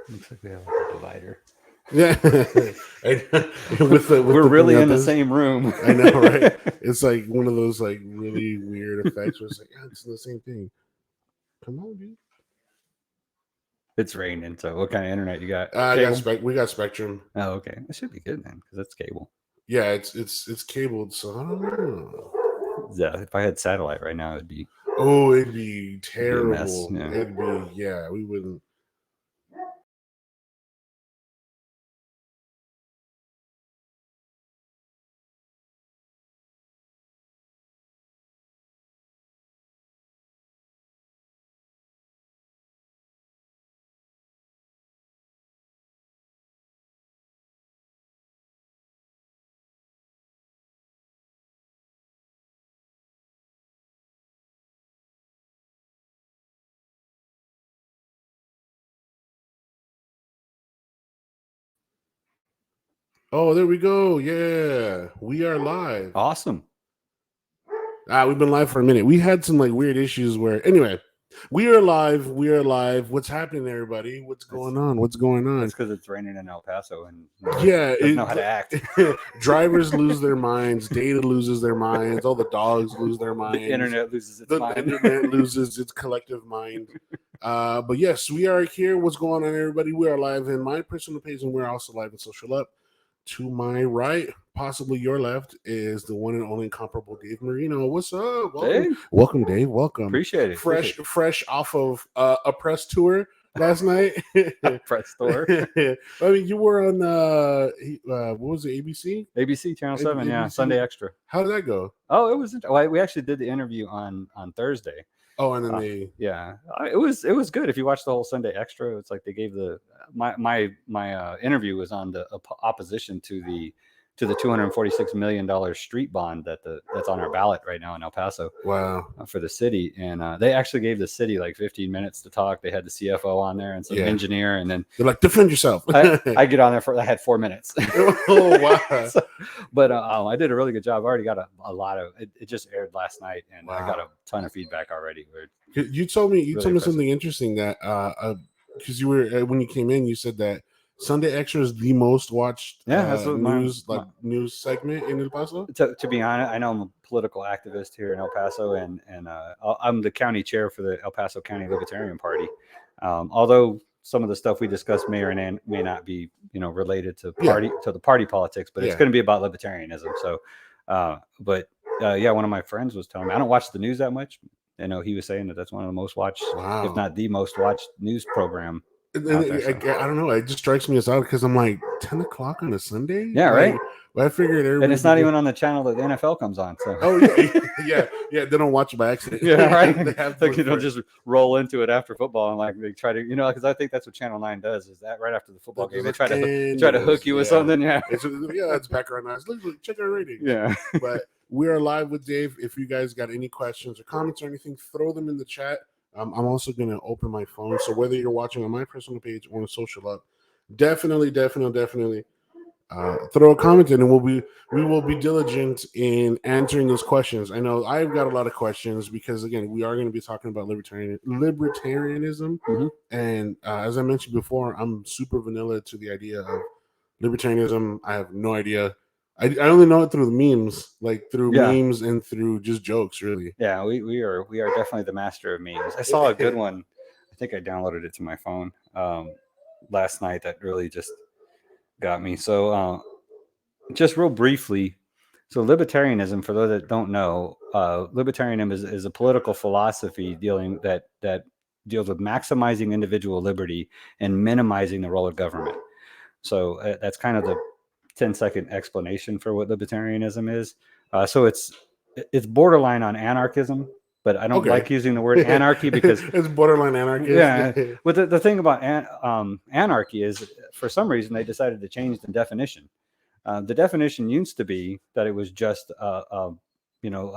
Looks like we have like a divider. Yeah, with We're the really in the piñatas. same room. I know, right? It's like one of those like really weird effects where it's like, yeah, it's the same thing. Come on, dude. It's raining. So, what kind of internet you got? I got Cable? we got Spectrum. Oh, okay. It should be good then, because that's cable. Yeah, it's cabled, so I don't know. Yeah, if I had satellite right now, it'd be Oh, it'd be a mess. terrible. Yeah. It'd be we wouldn't. Oh, there we go. Yeah, we are live. Awesome. We've been live for a minute. We had some like weird issues where anyway, we are live. We are live. What's happening, everybody? What's going on? What's going on? That's because it's raining in El Paso and Yeah, doesn't know how to act. drivers lose their minds. Data loses their minds. All the dogs lose their minds. The internet loses its The mind. internet loses its collective mind. But yes, we are here. What's going on, everybody? We are live in my personal page, and we're also live in Social Up. To my right, possibly your left, is the one and only incomparable Dave Marino. What's up? Welcome, Dave? welcome, Dave. Welcome. Appreciate it. Fresh off of a press tour last night. Press tour. I mean, you were on what was it? ABC Channel 7, yeah, ABC. Sunday Extra. How did that go? Oh, it was. Well, we actually did the interview on Thursday. Oh, and then it was good. If you watch the whole Sunday Extra, it's like they gave my interview was on the opposition to the $246 million street bond that's on our ballot right now in El Paso. Wow. For the city, and they actually gave the city like 15 minutes to talk. They had the CFO on there and some engineer, and then they're like, defend yourself. I get on there I had 4 minutes. Oh wow. But I did a really good job. I've already got a lot of it just aired last night, and I got a ton of feedback already. You told me impressive. something interesting that because you were when you came in, you said that Sunday Extra is the most watched news segment in El Paso. To be honest, I know I'm a political activist here in El Paso, and I'm the county chair for the El Paso County Libertarian Party. Although some of the stuff we discussed may or may not be related to the party politics, but it's going to be about libertarianism. So, one of my friends was telling me, I don't watch the news that much. He was saying that's one of the most watched, if not the most watched news program. I don't know. It just strikes me as odd because I'm like 10 o'clock on a Sunday. Yeah, right. Well, I figured everybody. And it's not even on the channel that the NFL comes on. So. Oh yeah. They don't watch it by accident. Yeah, right. They don't just roll into it after football and like they try to, because I think that's what Channel 9 does. Is that right after the football game they try to hook you with something? Yeah. It's background noise. Look, check our ratings. Yeah. But we are live with Dave. If you guys got any questions or comments or anything, throw them in the chat. I'm also going to open my phone. So whether you're watching on my personal page or on Social Up, definitely throw a comment in, and we will be diligent in answering those questions. I know I've got a lot of questions because, again, we are going to be talking about libertarianism. Mm-hmm. And as I mentioned before, I'm super vanilla to the idea of libertarianism. I have no idea. I only know it through the memes, memes and through just jokes, really. Yeah, we are definitely the master of memes. I saw a good one. I think I downloaded it to my phone last night that really just got me. So just real briefly, so libertarianism, for those that don't know, libertarianism is a political philosophy that deals with maximizing individual liberty and minimizing the role of government. So that's kind of the 10-second explanation for what libertarianism is. So it's borderline on anarchism, but I don't like using the word anarchy because it's borderline anarchist. Yeah. But the thing about anarchy is, for some reason, they decided to change the definition. The definition used to be that it was just a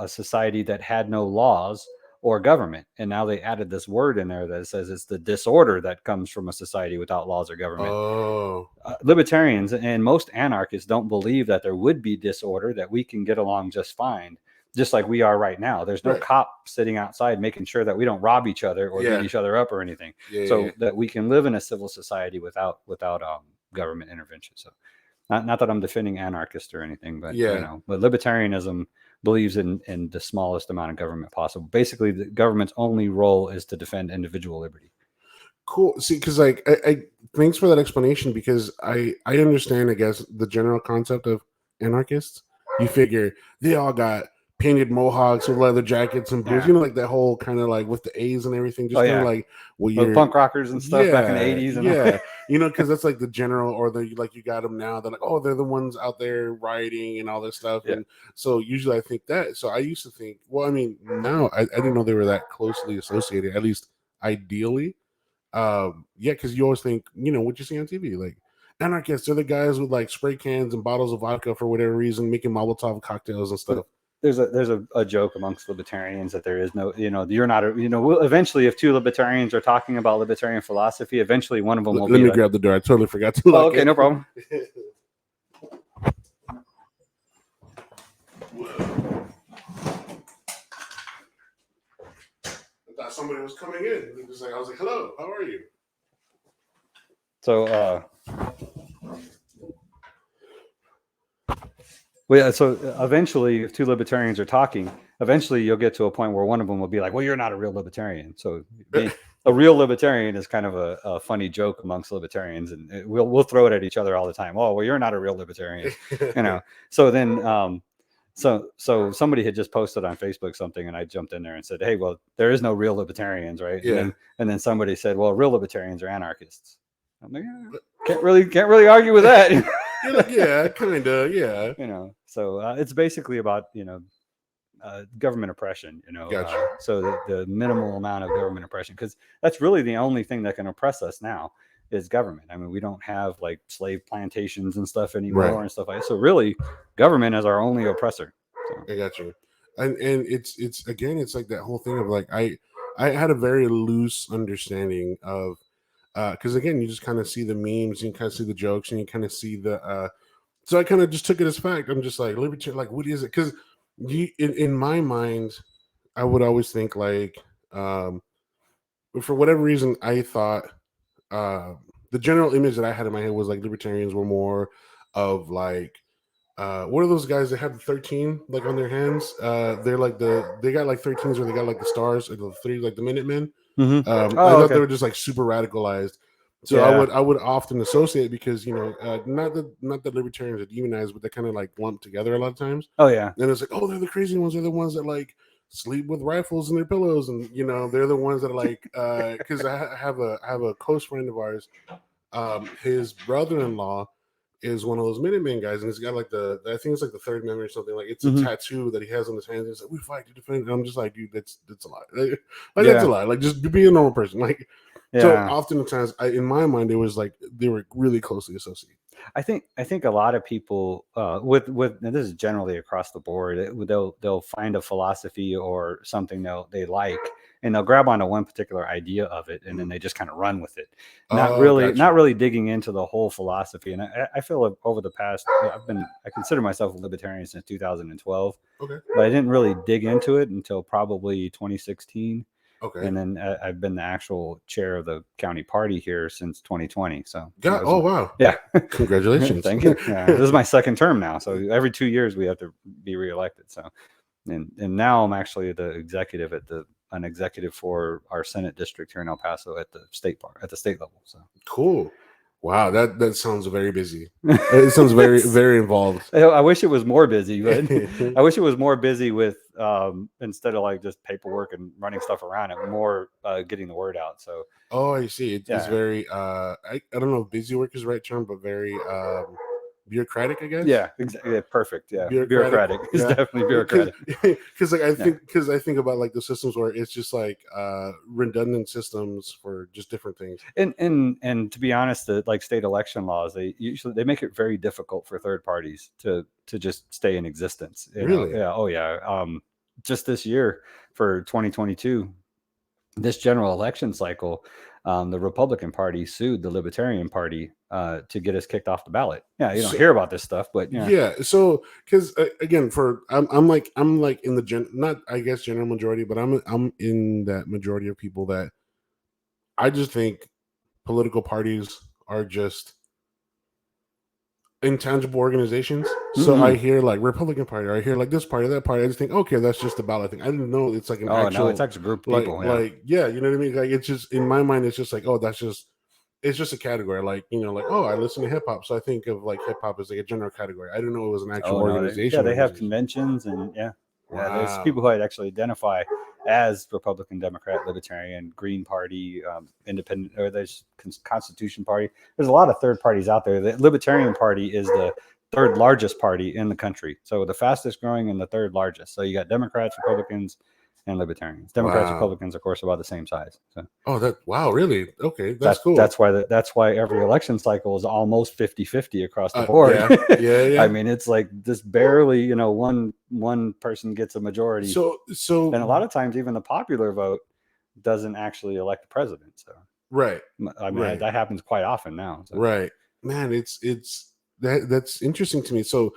society that had no laws or government, and now they added this word in there that says it's the disorder that comes from a society without laws or government. Libertarians and most anarchists don't believe that there would be disorder, that we can get along just fine. just like we are right now. There's no Right. cop sitting outside making sure that we don't rob each other or Yeah. beat each other up or anything. Yeah, So yeah. that we can live in a civil society without government intervention. So not that I'm defending anarchists or anything, but Yeah. but libertarianism believes in the smallest amount of government possible. Basically, the government's only role is to defend individual liberty. Cool. See, because like I thanks for that explanation, because I understand, I guess, the general concept of anarchists. You figure they all got painted mohawks with leather jackets and boots, Yeah. like that whole kind of like with the A's and everything, just Oh, kind of yeah. like what Well, you're punk rockers and stuff back in the yeah, 80s. And yeah, because that's like the general, or the like you got them now. They're like, oh, they're the ones out there rioting and all this stuff, Yeah. and so usually I think that. So I used to think, well, I mean, now I didn't know they were that closely associated, at least ideally. Yeah, because you always think, what you see on TV, like anarchists, they're the guys with like spray cans and bottles of vodka for whatever reason, making Molotov cocktails and stuff. There's a joke amongst libertarians that there is no, you're not, eventually if two libertarians are talking about libertarian philosophy, eventually one of them will Let be me like, grab the door. I totally forgot to lock okay, it. no problem. I thought somebody was coming in. I was like, hello, how are you? So, well, yeah, so eventually, if two libertarians are talking, eventually you'll get to a point where one of them will be like, well, you're not a real libertarian. So a real libertarian is kind of a funny joke amongst libertarians, and we'll throw it at each other all the time. Oh, well, you're not a real libertarian, So then, so somebody had just posted on Facebook something, and I jumped in there and said, hey, well, there is no real libertarians, right? Yeah. And then somebody said, well, real libertarians are anarchists. I'm like, can't really argue with that. You're like, yeah, kind of, yeah. So it's basically about government oppression. Gotcha. So the minimal amount of government oppression, because that's really the only thing that can oppress us now is government. I mean, we don't have like slave plantations and stuff anymore, Right. and stuff like that. So really, government is our only oppressor. So. I got you. And it's again, it's like that whole thing of like I had a very loose understanding of because again, you just kind of see the memes, and you kind of see the jokes, and you kind of see the so I kind of just took it as fact. I'm just like, libertarian, like, what is it? Because in my mind, I would always think like, for whatever reason, I thought the general image that I had in my head was like libertarians were more of like, what are those guys that have the 13 like on their hands? They're like they got like 13s where they got like the stars, like the three, like the Minutemen. Mm-hmm. I thought they were just like super radicalized. So Yeah. I would often associate, because not that libertarians are demonized, but they're kind of like lumped together a lot of times. Oh yeah. And it's like, oh, they're the crazy ones. They're the ones that like sleep with rifles in their pillows, and they're the ones that are like because I have a close friend of ours. His brother-in-law is one of those Minutemen guys, and he's got like I think it's like the third amendment or something. Like it's a tattoo that he has on his hands. He's like, we fight to defend. And I'm just like, dude, that's a lie. Like that's a lie. Like just be a normal person. Like so oftentimes in my mind, it was like they were really closely associated. I think a lot of people with and this is generally across the board, they'll find a philosophy or something they like, and they'll grab onto one particular idea of it, and then they just kind of run with it, not really digging into the whole philosophy. And I feel like over the past, I consider myself a libertarian since 2012. Okay. But I didn't really dig into it until probably 2016. Okay. And then I've been the actual chair of the county party here since 2020. So oh wow. Yeah. Congratulations. Thank you. Yeah, this is my second term now. So every 2 years we have to be reelected. So and now I'm actually the executive an executive for our Senate district here in El Paso at the state level. So cool. Wow, that sounds very busy. It sounds very, very involved. I wish it was more busy, but I wish it was more busy with instead of like just paperwork and running stuff around it, more getting the word out. So I see. It's very I don't know if busy work is the right term, but very bureaucratic, I guess. Yeah, exactly. Yeah, perfect. Yeah, bureaucratic. It's definitely bureaucratic. Because like I think about like the systems where it's just like redundant systems for just different things. And to be honest, the like state election laws, they make it very difficult for third parties to just stay in existence. Really? Yeah. Oh yeah. Just this year for 2022, this general election cycle, the Republican Party sued the Libertarian Party to get us kicked off the ballot. Yeah, you don't So- hear about this stuff, but Yeah. So, because again, I'm like in the not I guess general majority, but I'm in that majority of people that I just think political parties are just intangible organizations. So I hear like Republican Party, or I hear like this party, that party. I just think, okay, that's just a ballot thing. I didn't know it's like an oh actual, no, it's actually a group of people. yeah, you know what I mean. Like it's just in my mind, it's just like, oh, it's just a category. Like like oh, I listen to hip hop, so I think of like hip hop as like a general category. I didn't know it was an actual Oh no, organization. they have conventions and Wow. there's people who actually identify as Republican, Democrat, Libertarian, Green Party, Independent, or there's Constitution Party. There's a lot of third parties out there. The Libertarian Party is the third largest party in the country, so the fastest growing and the third largest. So you got Democrats, Republicans, and Libertarians. Democrats, Republicans, of course, about the same size. So. Oh, wow, really? Okay, that's cool. That's why every election cycle is almost 50-50 across the board. Yeah. I mean, it's like just barely, one person gets a majority. So and a lot of times even the popular vote doesn't actually elect the president. So right. I mean, that happens quite often now. So. Right. Man, that's interesting to me. So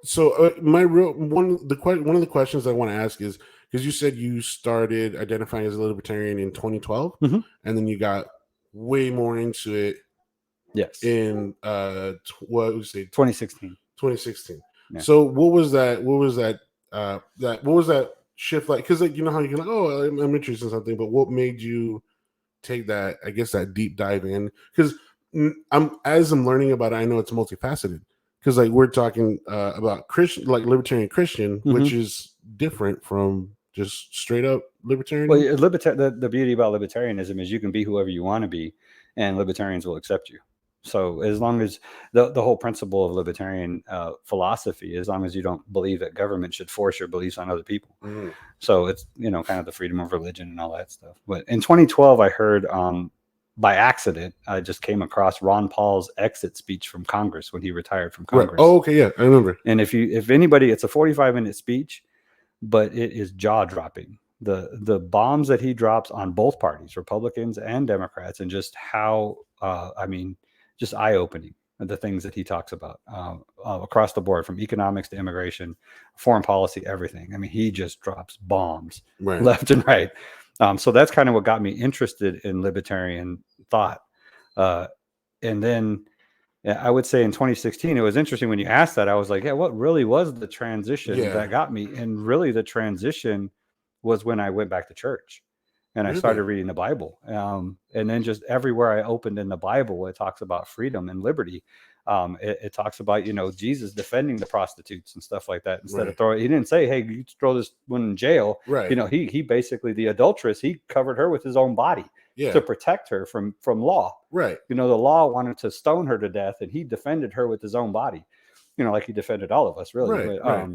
one of the questions I want to ask is, because you said you started identifying as a libertarian in 2012, and then you got way more into it. Yes. In what would you say? 2016. 2016. Yeah. So what was that shift like? Because like how you're like, oh, I'm interested in something, but what made you take that? I guess that deep dive in, because as I'm learning about it, I know it's multifaceted. Because like we're talking about Christian, like libertarian Christian, which is different from just straight up libertarian. Well, the beauty about libertarianism is you can be whoever you want to be, and libertarians will accept you. So as long as the whole principle of libertarian philosophy, as long as you don't believe that government should force your beliefs on other people. So it's kind of the freedom of religion and all that stuff. But in 2012, I heard. By accident, I just came across Ron Paul's exit speech from Congress when he retired from Congress. Right. Oh, okay, yeah, I remember. And if anybody, it's a 45-minute speech, but it is jaw dropping. The bombs that he drops on both parties, Republicans and Democrats, and just how just eye opening. The things that he talks about across the board, from economics to immigration, foreign policy, everything. I mean, he just drops bombs left and right. So that's kind of what got me interested in libertarian thought. And then I would say in 2016, it was interesting when you asked that. I was like, yeah, what really was the transition that got me? And really the transition was when I went back to church and I started reading the Bible. And then just everywhere I opened in the Bible, it talks about freedom and liberty. It talks about, Jesus defending the prostitutes and stuff like that. Instead of he didn't say, hey, you throw this one in jail. Right. He basically, the adulteress, he covered her with his own body to protect her from law. Right. The law wanted to stone her to death, and he defended her with his own body, like he defended all of us, really. But,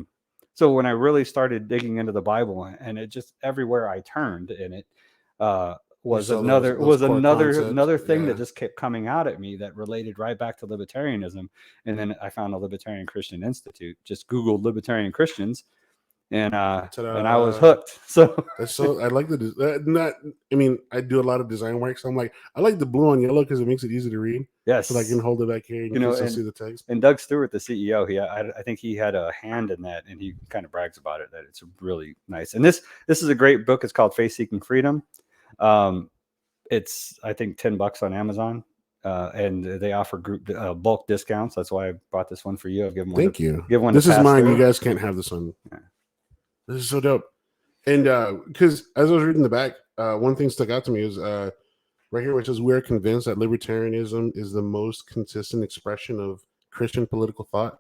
so when I really started digging into the Bible, and it just everywhere I turned in it, was another thing that just kept coming out at me that related right back to libertarianism. And then I found a Libertarian Christian Institute, just Googled libertarian Christians, and I was hooked. So I like I do a lot of design work, so I'm like, I like the blue on yellow because it makes it easy to read. Yes, so I can hold it back here and you can still see the text. And Doug Stewart, the CEO, I think he had a hand in that, and he kind of brags about it, that it's really nice. And this is a great book. It's called Faith Seeking Freedom. It's I think $10 on Amazon, and they offer group bulk discounts. That's why I bought this one for you. I've given one. Thank you. Give one. This is mine. You guys can't have this one. Yeah. This is so dope. And because as I was reading the back, one thing stuck out to me is right here, which is, we're convinced that libertarianism is the most consistent expression of Christian political thought.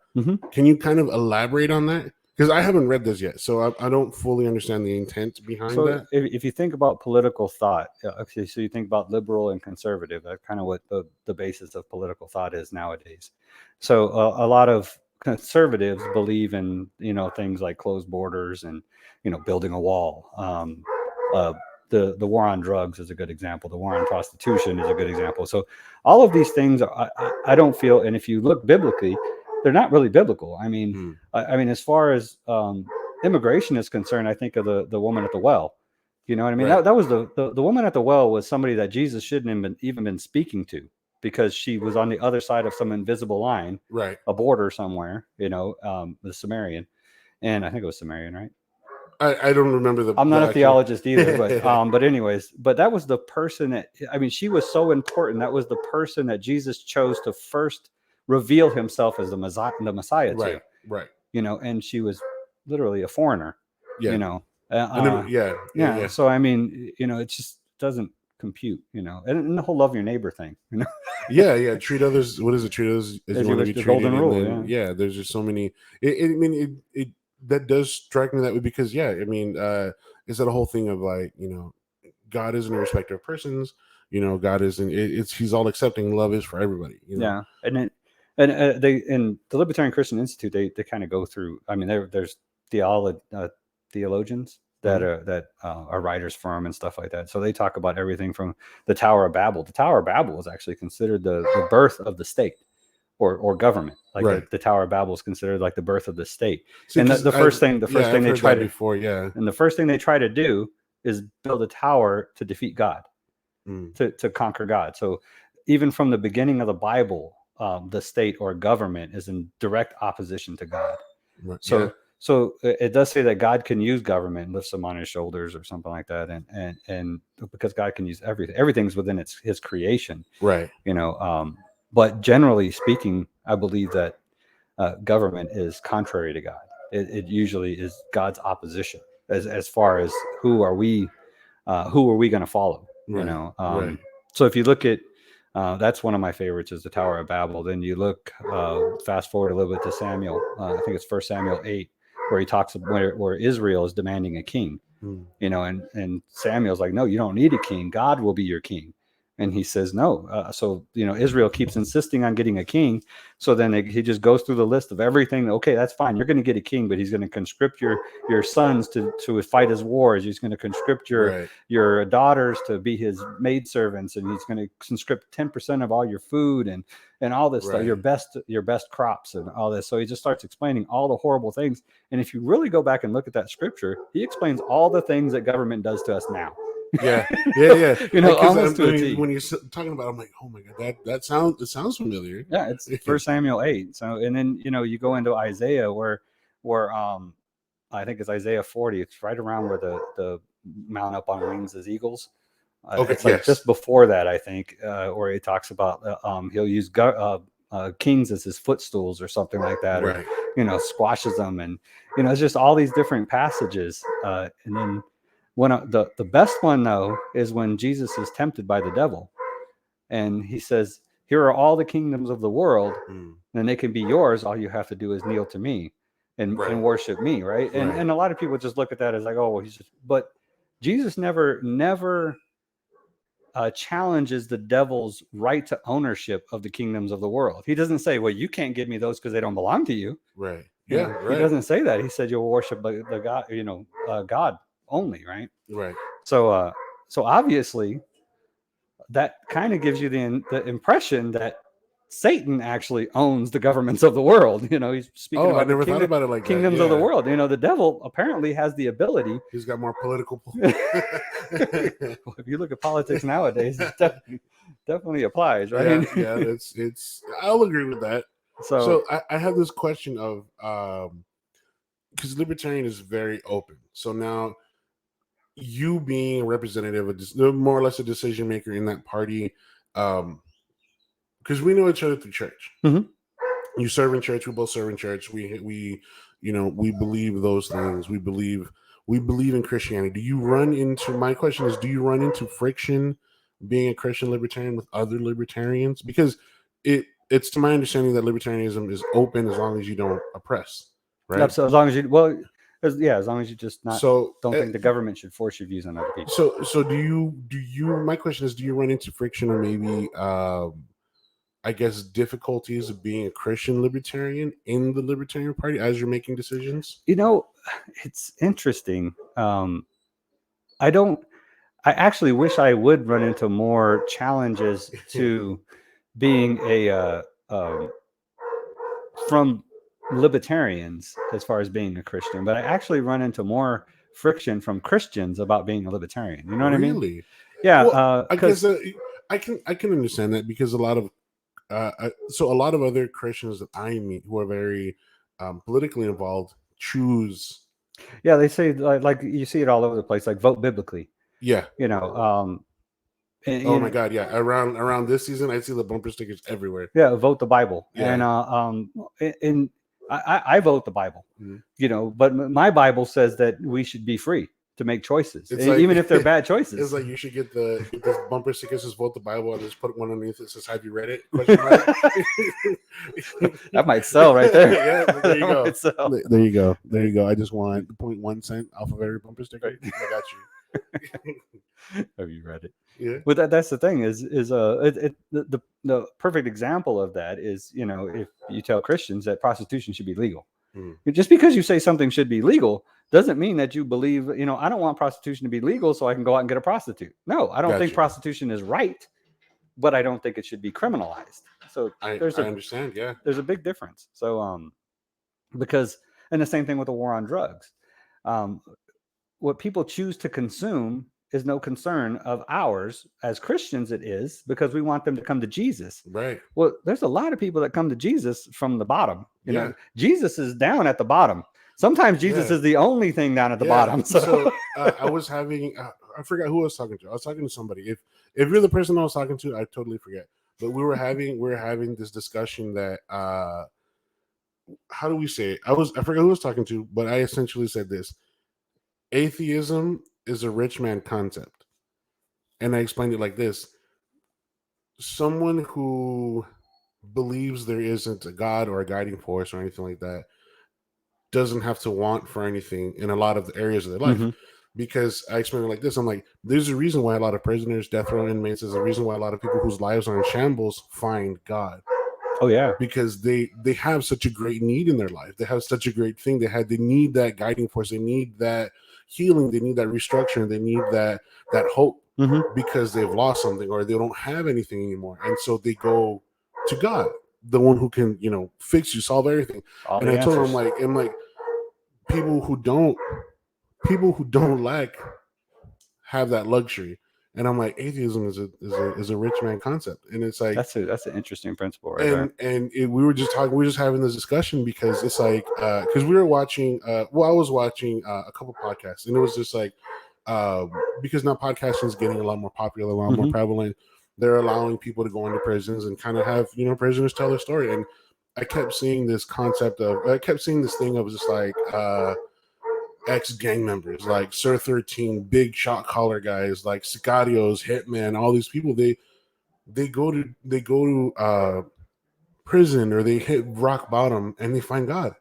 Can you kind of elaborate on that? Because I haven't read this yet, so I don't fully understand the intent behind that. If you think about political thought, okay, so you think about liberal and conservative, that's kind of what the basis of political thought is nowadays. So a lot of conservatives believe in things like closed borders and building a wall. The war on drugs is a good example. The war on prostitution is a good example. So all of these things, I don't feel, and if you look biblically, they're not really biblical. I mean, as far as immigration is concerned, I think of the woman at the well. You know what I mean? Right. That was the woman at the well was somebody that Jesus shouldn't have even been speaking to, because she was on the other side of some invisible line, Right. a border somewhere, the Sumerian. And I think it was Sumerian, right? I don't remember I'm not the a actual. theologist either, but anyways, but that was the person that, I mean, she was so important. That was the person that Jesus chose to first reveal himself as the Messiah to, Right. Right. and she was literally a foreigner, Yeah. you know. I never. Yeah. Yeah. Yeah. Yeah. So I mean, it just doesn't compute, and the whole love your neighbor thing, Yeah. Yeah. Treat others. What is it? Treat others as as you you want to wish, be the treated. golden And rule. then Yeah. there's just so many. I mean, it that does strike me that way because I mean, is that a whole thing of like God isn't a respecter of persons. God isn't. It's He's all accepting. Love is for everybody. Yeah. And then, and they in the Libertarian Christian Institute, they kind of go through. I mean, there's theologians that Mhm. are writers for them and stuff like that. So they talk about everything from the Tower of Babel. The Tower of Babel is actually considered the birth of the state, or government. Like Right. the Tower of Babel is considered like the birth of the state. See, And because the first thing I've they heard try that to before. Yeah. and the first thing they try to do is build a tower to defeat God, Mm. to conquer God. So even from the beginning of the Bible, the state or government is in direct opposition to God. Right. Yeah. So it does say that God can use government, lifts them on his shoulders or something like that, and because God can use everything's within his creation, Right. but generally speaking, I believe that government is contrary to God. It usually is God's opposition as far as who are we going to follow, Right. Right. so if you look at that's one of my favorites, is the Tower of Babel. Then you look fast forward a little bit to Samuel. I think it's 1 Samuel 8, where he talks where Israel is demanding a king, Mm. and Samuel's like, no, you don't need a king. God will be your king. And he says no. So Israel keeps insisting on getting a king. So then he just goes through the list of everything. Okay, that's fine. You're going to get a king, but he's going to conscript your sons to fight his wars. He's going to conscript Right. your daughters to be his maidservants, and he's going to conscript 10% of all your food and all this stuff, Right. your best crops and all this. So he just starts explaining all the horrible things. And if you really go back and look at that scripture, he explains all the things that government does to us now. Yeah. Yeah. Yeah. Because Almost to a T. when you're talking about it, I'm like, oh my god, it sounds familiar. Yeah, it's 1 Samuel 8. So, and then you go into Isaiah where I think it's Isaiah 40. It's right around where the mount up on wings as eagles. Okay. It's like Yes. just before that, I think, where he talks about he'll use kings as his footstools or something like that, Right. or squashes them, and it's just all these different passages. And then the best one though is when Jesus is tempted by the devil, and he says, "Here are all the kingdoms of the world, and they can be yours. All you have to do is kneel to me and worship me." Right? And a lot of people just look at that as like, oh, well, but Jesus never challenges the devil's right to ownership of the kingdoms of the world. He doesn't say, well, you can't give me those because they don't belong to you. Right. Yeah. Right. He doesn't say that. He said you'll worship the God, God only. Right. Right. So obviously that kind of gives you the impression that Satan actually owns the governments of the world. He's speaking I about never thought about it like kingdoms that. of the world. The devil apparently has the ability. He's got more political. Well, if you look at politics nowadays, it definitely applies, right? Yeah. It's. I'll agree with that. So I have this question of because libertarian is very open. So now, you being a representative, more or less a decision maker in that party, because we know each other through church. Mhm. You serve in church. We both serve in church. We believe those things. We believe in Christianity. Do you run into? My question is, do you run into friction being a Christian libertarian with other libertarians? Because it's to my understanding that libertarianism is open as long as you don't oppress. Right. Yep, so as long as you just don't think the government should force your views on other people. So do you? My question is, do you run into friction or maybe I guess difficulties of being a Christian libertarian in the Libertarian Party as you're making decisions? It's interesting. I actually wish I would run into more challenges to being from libertarians as far as being a Christian, but I actually run into more friction from Christians about being a libertarian. You know what I mean? Really? Yeah. Well, I guess Because I can understand that because a lot of so a lot of other Christians that I meet who are very politically involved choose. yeah, they say like you see it all over the place, like vote biblically. Yeah. You know, Oh you my know, God. Yeah. Around this season, I see the bumper stickers everywhere. yeah, vote the Bible, Yeah. and I vote the Bible. Mhm. You know, but my Bible says that we should be free to make choices, It's like even if they're bad it's choices. like you should get this bumper sticker says vote the Bible and just put one underneath that says have you read it? Question mark. That might sell right there. Yeah, there you That go. might sell. There you go. There you go. I just want 0.1 cent off of every bumper sticker. Right. I got you. Have you read it? Yeah. But that's the thing the perfect example of that is, you know, if you tell Christians that prostitution should be legal, just because you say something should be legal doesn't mean that you believe, you know, I don't want prostitution to be legal so I can go out and get a prostitute. No, I don't think prostitution is right, but I don't think it should be criminalized. So I understand. Yeah. there's a big difference. So because, and the same thing with the war on drugs. What people choose to consume is no concern of ours as Christians. It is because we want them to come to Jesus. Right. Well, there's a lot of people that come to Jesus from the bottom. You know, Jesus is down at the bottom. Sometimes Jesus is the only thing down at the bottom. So I was having, I forgot who I was talking to. I was talking to somebody. If you're the person I was talking to, I totally forget. But we were having this discussion that how do we say it? I forgot who I was talking to, but I essentially said this: atheism is a rich man concept, and I explained it like this: someone who believes there isn't a God or a guiding force or anything like that doesn't have to want for anything in a lot of the areas of their life. Because I explained it like this: I'm like, there's a reason why a lot of prisoners, death row inmates, there's a reason why a lot of people whose lives are in shambles find God. Oh yeah, because they have such a great need in their life. They have such a great thing. They need that guiding force. They need that healing. They need that restructuring. They need that hope because they've lost something or they don't have anything anymore. And so they go to God, the one who can, you know, fix you, solve everything. And I told them, I'm like, people who don't lack have that luxury. And I'm like, atheism is a rich man concept, and it's like that's an interesting principle, right there. And we were just having this discussion because it's like because we were watching I was watching a couple podcasts, and it was just like because now podcasting is getting a lot more popular, a lot more prevalent. They're allowing people to go into prisons and kind of have, you know, prisoners tell their story, and I kept seeing this thing of just like ex-gang members like Sir 13, big shot collar guys like Sicarios, Hitman, all these people, they go to prison or they hit rock bottom and they find God.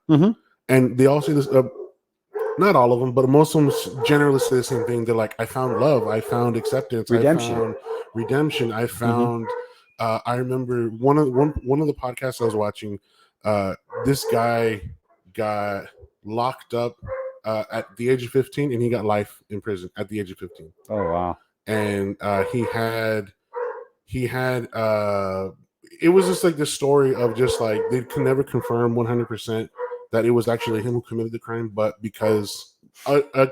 And they all say this, not all of them, but most of them generally say the same thing. They're like, I found love, I found acceptance, redemption. I found redemption, I found I remember one of the podcasts I was watching, this guy got locked up at the age of 15, and he got life in prison at the age of 15. Oh wow! And he had it was just like this story of just like they could never confirm 100% that it was actually him who committed the crime, but because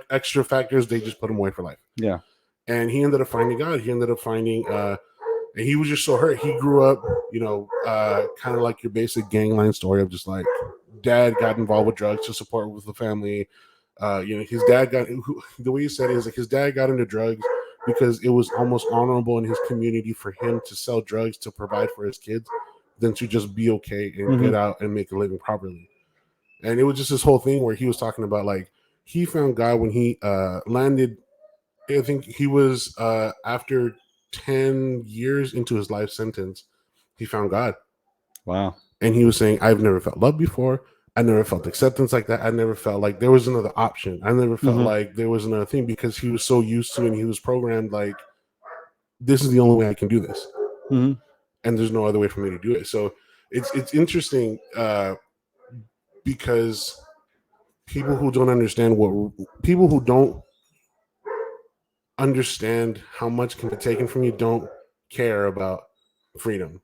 extra factors, they just put him away for life. Yeah. And he ended up finding God. He ended up finding and he was just so hurt. He grew up, you know, kind of like your basic gangline story of just like dad got involved with drugs to support with the family. You know, his dad the way he said it is like his dad got into drugs because it was almost honorable in his community for him to sell drugs to provide for his kids than to just be okay and get out and make a living properly. And it was just this whole thing where he was talking about like he found God when he landed. I think he was after 10 years into his life sentence, he found God. Wow. And he was saying, I've never felt love before. I never felt acceptance like that. I never felt like there was another option. I never felt like there was another thing because he was so used to it and he was programmed like, this is the only way I can do this. And there's no other way for me to do it. So it's interesting because people who don't understand how much can be taken from you don't care about freedom.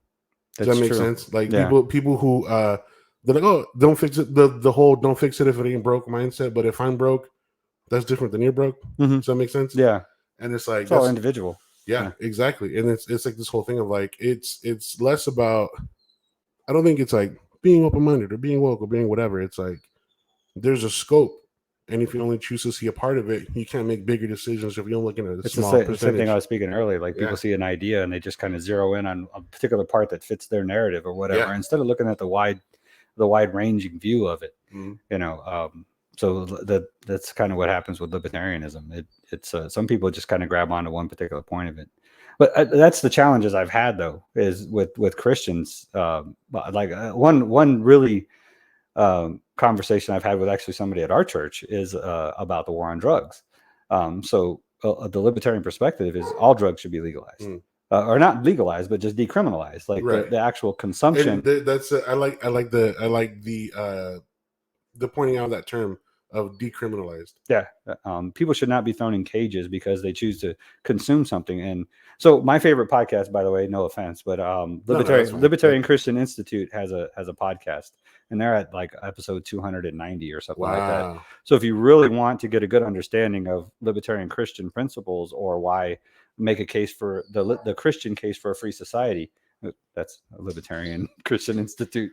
Does that make sense? Like people who they're like, oh, don't fix it. The whole don't fix it if it ain't broke mindset. But if I'm broke, that's different than you're broke. Does that make sense? Yeah. And it's like It's all individual. Yeah, exactly. And it's like this whole thing of like it's less about. I don't think it's like being open minded or being woke or being whatever. It's like there's a scope, and if you only choose to see a part of it, you can't make bigger decisions if you're looking at a It's small the percentage. same thing I was speaking earlier. Like people see an idea and they just kind of zero in on a particular part that fits their narrative or whatever, instead of looking at the wide ranging view of it. You know, so that's kind of what happens with libertarianism. It's some people just kind of grab onto one particular point of it. But that's the challenges I've had though, is with Christians. One really conversation I've had with actually somebody at our church is about the war on drugs. So the libertarian perspective is all drugs should be legalized, or not legalized, but just decriminalized, like the actual consumption. And that's I like the pointing out that term of decriminalized. Yeah, people should not be thrown in cages because they choose to consume something. And so, my favorite podcast, by the way, no offense, but Libertarian Christian Institute has a podcast, and they're at like episode 290 or something like that. So, if you really want to get a good understanding of libertarian Christian principles or why make a case for the Christian case for a free society, that's a Libertarian Christian Institute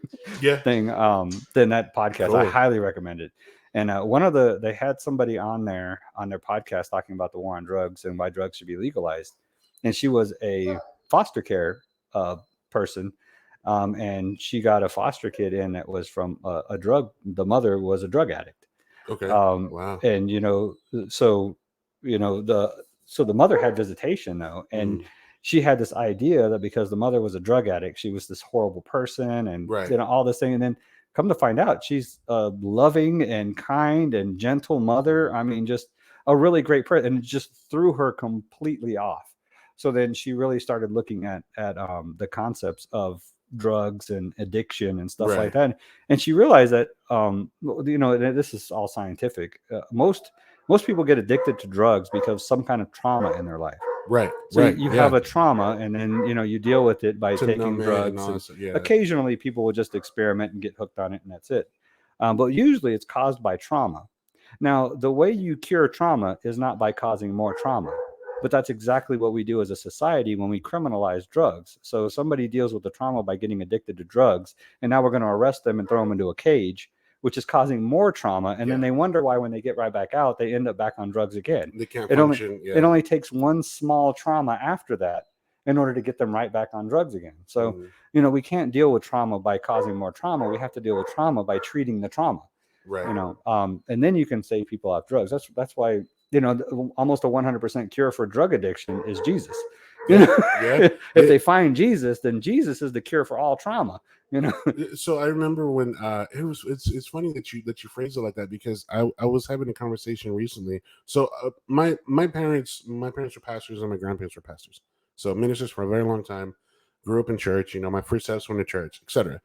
thing. Then that podcast, I highly recommend it. And they had somebody on their podcast talking about the war on drugs and why drugs should be legalized. And she was a foster care person. And she got a foster kid in that was from a drug. The mother was a drug addict. Okay. Wow. And, so the mother had visitation though. And she had this idea that because the mother was a drug addict, she was this horrible person and, all this thing. And then come to find out, she's a loving and kind and gentle mother. I mean, just a really great person, and it just threw her completely off. So then she really started looking at the concepts of drugs and addiction and stuff like that. And she realized that, this is all scientific. Most people get addicted to drugs because some kind of trauma in their life. So you have a trauma, and then you deal with it by taking drugs. Occasionally, people will just experiment and get hooked on it, and that's it. But usually, it's caused by trauma. Now, the way you cure trauma is not by causing more trauma, but that's exactly what we do as a society when we criminalize drugs. So somebody deals with the trauma by getting addicted to drugs, and now we're going to arrest them and throw them into a cage, which is causing more trauma. And then they wonder why when they get right back out, they end up back on drugs again. They can't function. It only takes one small trauma after that in order to get them right back on drugs again. So, we can't deal with trauma by causing more trauma. We have to deal with trauma by treating the trauma. And then you can save people off drugs. That's why, almost a 100% cure for drug addiction is Jesus. If they find Jesus, then Jesus is the cure for all trauma. So I remember when it's funny that you phrase it like that, because I was having a conversation recently. So my parents were pastors and my grandparents were pastors, so ministers for a very long time. Grew up in church. My first steps went to church, etc.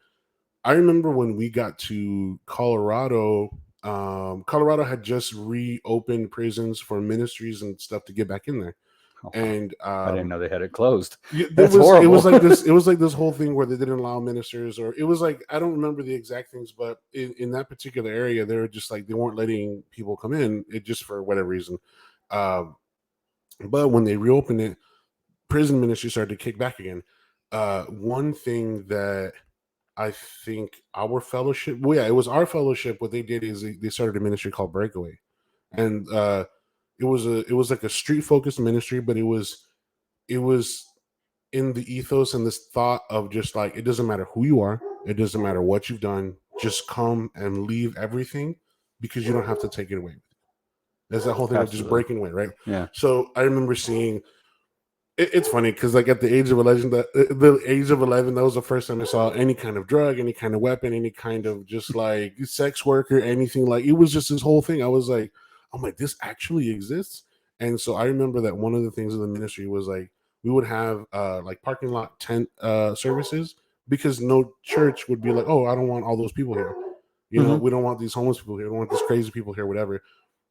I remember when we got to Colorado. Colorado had just reopened prisons for ministries and stuff to get back in there. And I didn't know they had it closed. That's horrible. It was like this. It was like this whole thing where they didn't allow ministers, or it was like, I don't remember the exact things, but in that particular area, they were just like they weren't letting people come in. It just for whatever reason. But when they reopened it, prison ministry started to kick back again. One thing that I think our fellowship, it was our fellowship. What they did is they started a ministry called Breakaway, and it was like a street focused ministry, but it was in the ethos and this thought of just like, it doesn't matter who you are, it doesn't matter what you've done, just come and leave everything, because you don't have to take it away. There's that whole thing of just breaking away, right? Yeah. So I remember seeing. It's funny because like at the age of 11, that was the first time I saw any kind of drug, any kind of weapon, any kind of just like sex worker, anything. Like it was just this whole thing. I was like, I'm like, this actually exists. And so I remember that one of the things in the ministry was like we would have like parking lot tent services, because no church would be like, oh, I don't want all those people here. We don't want these homeless people here. We don't want these crazy people here, whatever.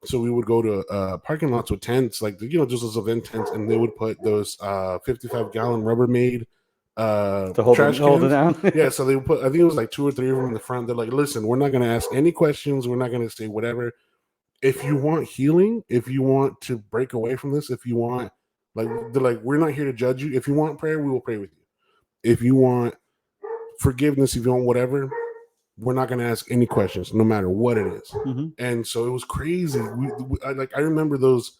So we would go to parking lots with tents, like just those event tents, and they would put those 55-gallon Rubbermaid to hold it down. Yeah, so they would put, I think it was like 2 or 3 of them in the front. They're like, listen, we're not going to ask any questions. We're not going to say whatever. if you want healing, if you want to break away from this, if you want, like, they're like, we're not here to judge you. If you want prayer, we will pray with you. If you want forgiveness, if you want whatever, we're not going to ask any questions, no matter what it is. Mm-hmm. And so it was crazy. I remember those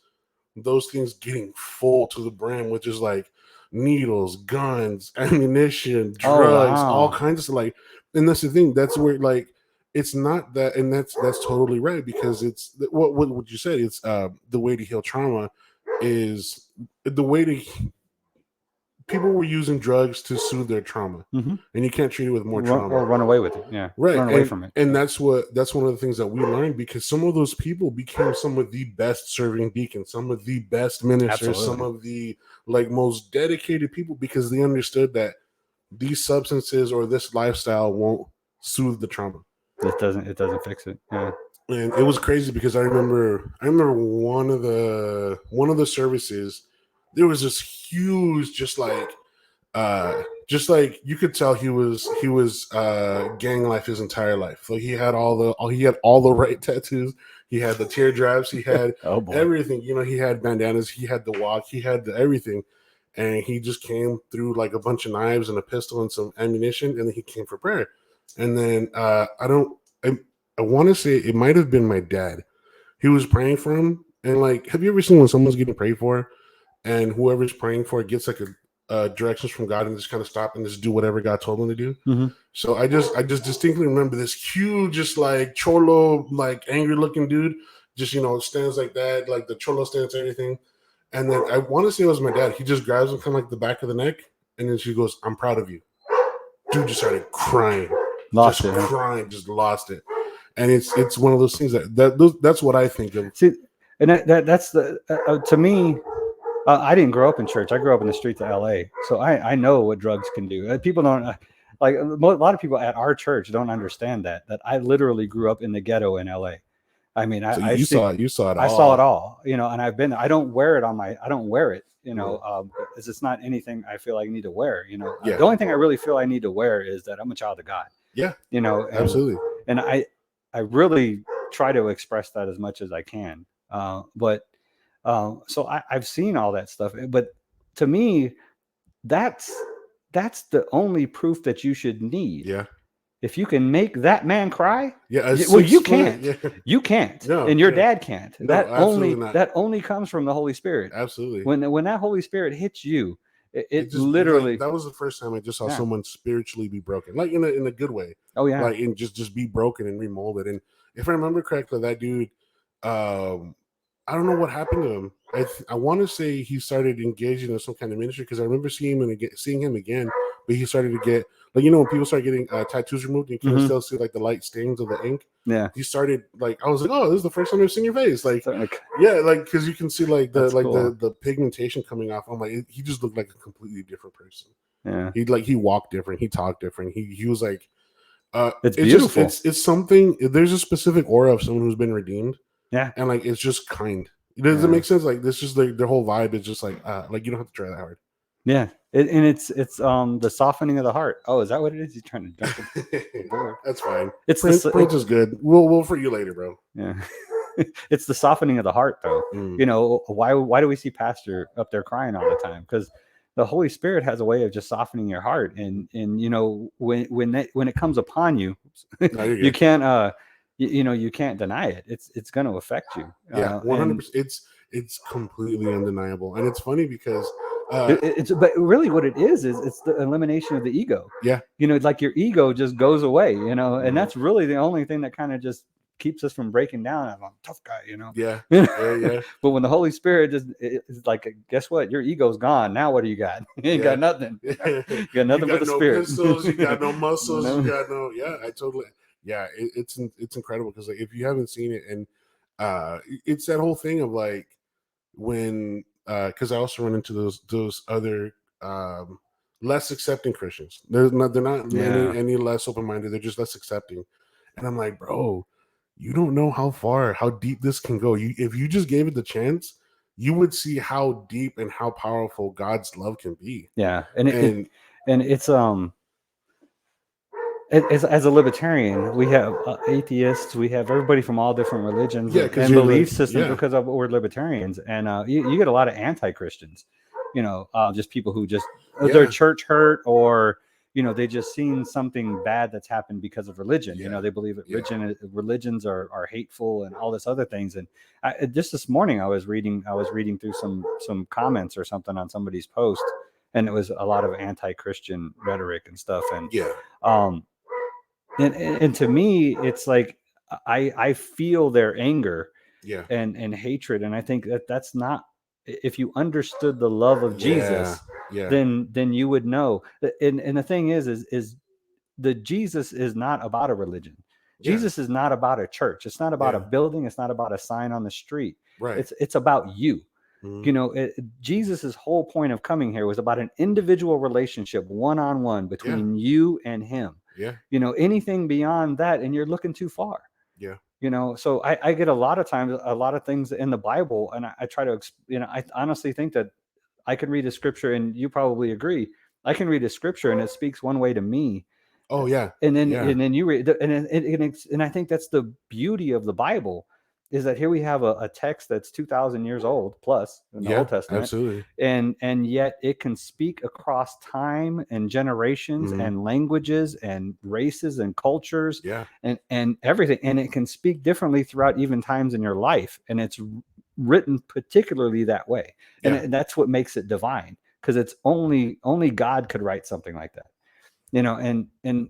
things getting full to the brim, which is like needles, guns, ammunition, drugs, all wow. kinds of stuff. Like, and that's the thing. That's where, like, it's not that, and that's totally right, because it's what you said. It's the way to heal trauma is the way to. People were using drugs to soothe their trauma, Mm-hmm. and you can't treat it with more trauma. Or run away with it. Yeah, Right. run away from it. And that's one of the things that we learned, because some of those people became some of the best serving deacons, some of the best ministers, Absolutely. some of the like most dedicated people, because they understood that these substances or this lifestyle won't soothe the trauma. It doesn't fix it. Yeah. And it was crazy, because I remember one of the services, there was this huge, just like you could tell he was gang life his entire life. Like, he had all the right tattoos, he had the teardrops, he had Oh boy. everything. You know, he had bandanas, he had the walk, he had everything, and he just came through like a bunch of knives and a pistol and some ammunition, and then he came for prayer. And then I want to say it might have been my dad. He was praying for him, and like, have you ever seen when someone's getting prayed for, and whoever's praying for it gets like a directions from God, and just kind of stop and just do whatever God told them to do? Mm-hmm. So I just distinctly remember this huge, just like cholo, like angry looking dude, just, you know, stands like that, like the cholo stance, everything. And then I want to say it was my dad. He just grabs him kind of like the back of the neck, and then she goes, "I'm proud of you." Dude just started crying, Lost it. Crying, just lost it. And it's one of those things that's what I think of. See, and that's the to me. I didn't grow up in church. I grew up in the streets of LA, so I know what drugs can do. People don't like a lot of people at our church don't understand that I literally grew up in the ghetto in LA. I mean, So I you see, saw it. You saw it all. I saw it all, you know, and I've been. I don't wear it I don't wear it, you know, Yeah. because it's not anything I feel I need to wear. You know, Yeah. The only thing I really feel I need to wear is that I'm a child of God. Yeah. You know, Absolutely. And I really try to express that as much as I can. But so I've seen all that stuff, but to me, that's the only proof that you should need. Yeah. If you can make that man cry, Yeah. well, you can't. Yeah. You can't, No, and your dad can't. No, that not. only comes from the Holy Spirit. Absolutely. When that Holy Spirit hits you, it just literally. Like, that was the first time I just saw someone spiritually be broken, like in a good way. Oh yeah. Like, and just be broken and remolded. And if I remember correctly, that dude, I don't know what happened to him. I want to say he started engaging in some kind of ministry, because I remember seeing him again, but he started to get, like, you know, when people start getting tattoos removed, and you can still see like the light stains of the ink. Yeah. He started, like, I was like, oh, this is the first time I've seen your face. Like, yeah, like, because you can see like the pigmentation coming off. I'm like, he just looked like a completely different person. Yeah. He walked different. He talked different. He was like, it's beautiful. It's something. There's a specific aura of someone who's been redeemed. Yeah. And like, it's just kind. Does it make sense? Like, this just like their whole vibe is just like you don't have to try that hard. Yeah. And it's the softening of the heart. Oh, is that what it is? You're trying to dunk it? That's fine. It's Prince is good. We'll for you later, bro. Yeah. It's the softening of the heart, though. You know, why do we see pastor up there crying all the time? Because the Holy Spirit has a way of just softening your heart, and you know, when it comes upon you, you can't you can't deny it. It's going to affect you. Yeah, 100%. It's completely undeniable, and it's funny because but really what it is it's the elimination of the ego. Yeah, you know, like your ego just goes away. You know, and that's really the only thing that kind of just keeps us from breaking down. I'm a tough guy, you know. Yeah. But when the Holy Spirit is like, guess what? Your ego's gone. Now what do you got? You ain't got nothing. You got nothing but the no Spirit. Pistols, you got no muscles. You got no. Yeah, I totally. Yeah, it's incredible, because like, if you haven't seen it, and it's that whole thing of like when because I also run into those other less accepting Christians. They're not any less open minded. They're just less accepting, and I'm like, bro, you don't know how deep this can go. If you just gave it the chance, you would see how deep and how powerful God's love can be. Yeah, and it's as a libertarian, we have atheists, we have everybody from all different religions Yeah, because and you're belief like, systems yeah, because of we're libertarians, and you get a lot of anti-Christians, just people who just their yeah, church hurt, or they just seen something bad that's happened because of religion. yeah, They believe that yeah, religions are hateful and all this other things. And just this morning, I was reading through some comments or something on somebody's post, and it was a lot of anti-Christian rhetoric and stuff, and yeah, um and to me it's like I feel their anger yeah, and hatred, and I think that's not, if you understood the love of yeah, Jesus, yeah, then you would know. And the thing is the Jesus is not about a religion. yeah, Jesus is not about a church. It's not about a yeah, building. It's not about a sign on the street. right. It's about you. Mhm. Jesus's whole point of coming here was about an individual relationship, one-on-one, Yeah, between you and him. yeah, Anything beyond that, and you're looking too far. yeah, So I get a lot of times a lot of things in the Bible, and I try to I honestly think that I can read a scripture, and you probably agree, I can read a scripture and it speaks one way to me, oh yeah, and then yeah, you read and I think that's the beauty of the Bible, is that here we have a text that's 2,000 years old plus in the yeah, Old Testament, absolutely. and yet it can speak across time and generations Hmm. and languages and races and cultures Yeah, and everything, and it can speak differently throughout even times in your life, and it's written particularly that way, yeah, and that's what makes it divine, because it's only God could write something like that, and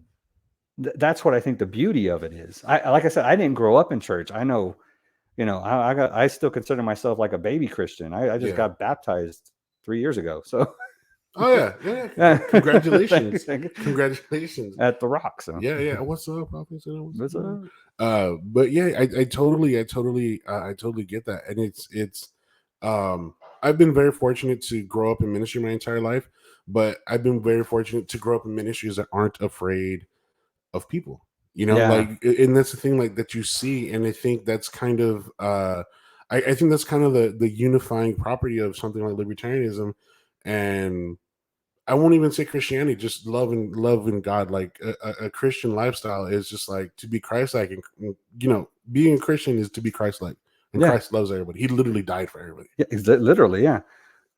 that's what I think the beauty of it is. Like I said, I didn't grow up in church. I know, I still consider myself like a baby Christian. I just yeah. got baptized 3 years ago. So Oh yeah, yeah. thank you, Congratulations, thank you. congratulations. At the Rock. So Yeah, yeah. What's up, Prophet? What's what's up? up? But yeah, I totally get that, and um, I've been very fortunate to grow up in ministry my entire life, but I've been very fortunate to grow up in ministries that aren't afraid of people. Yeah, Like, and that's the thing, like that you see, and I think that's kind of, I think that's kind of the unifying property of something like libertarianism, and I won't even say Christianity, just loving God. Like a Christian lifestyle is just like to be Christ-like, and being a Christian is to be Christ-like, and yeah, Christ loves everybody. He literally died for everybody, yeah. Literally, yeah.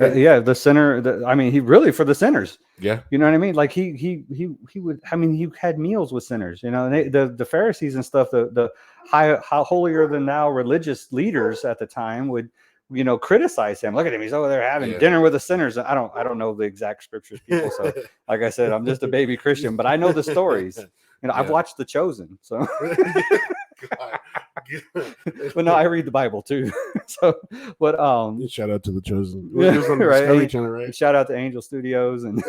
and Yeah, the sinner. I mean, he really for the sinners. yeah, You know what I mean? Like he would. I mean, he had meals with sinners. And the Pharisees and stuff. The how holier than thou religious leaders at the time would criticize him. Look at him. He's over there having yeah, dinner with the sinners. I don't know the exact scriptures, people. So like I said, I'm just a baby Christian, but I know the stories. I've yeah. watched The Chosen. So, God. but no, I read the Bible too. So, but Shout out to the Chosen. It yeah, was on the Discovery right. Channel, right? Shout out to Angel Studios and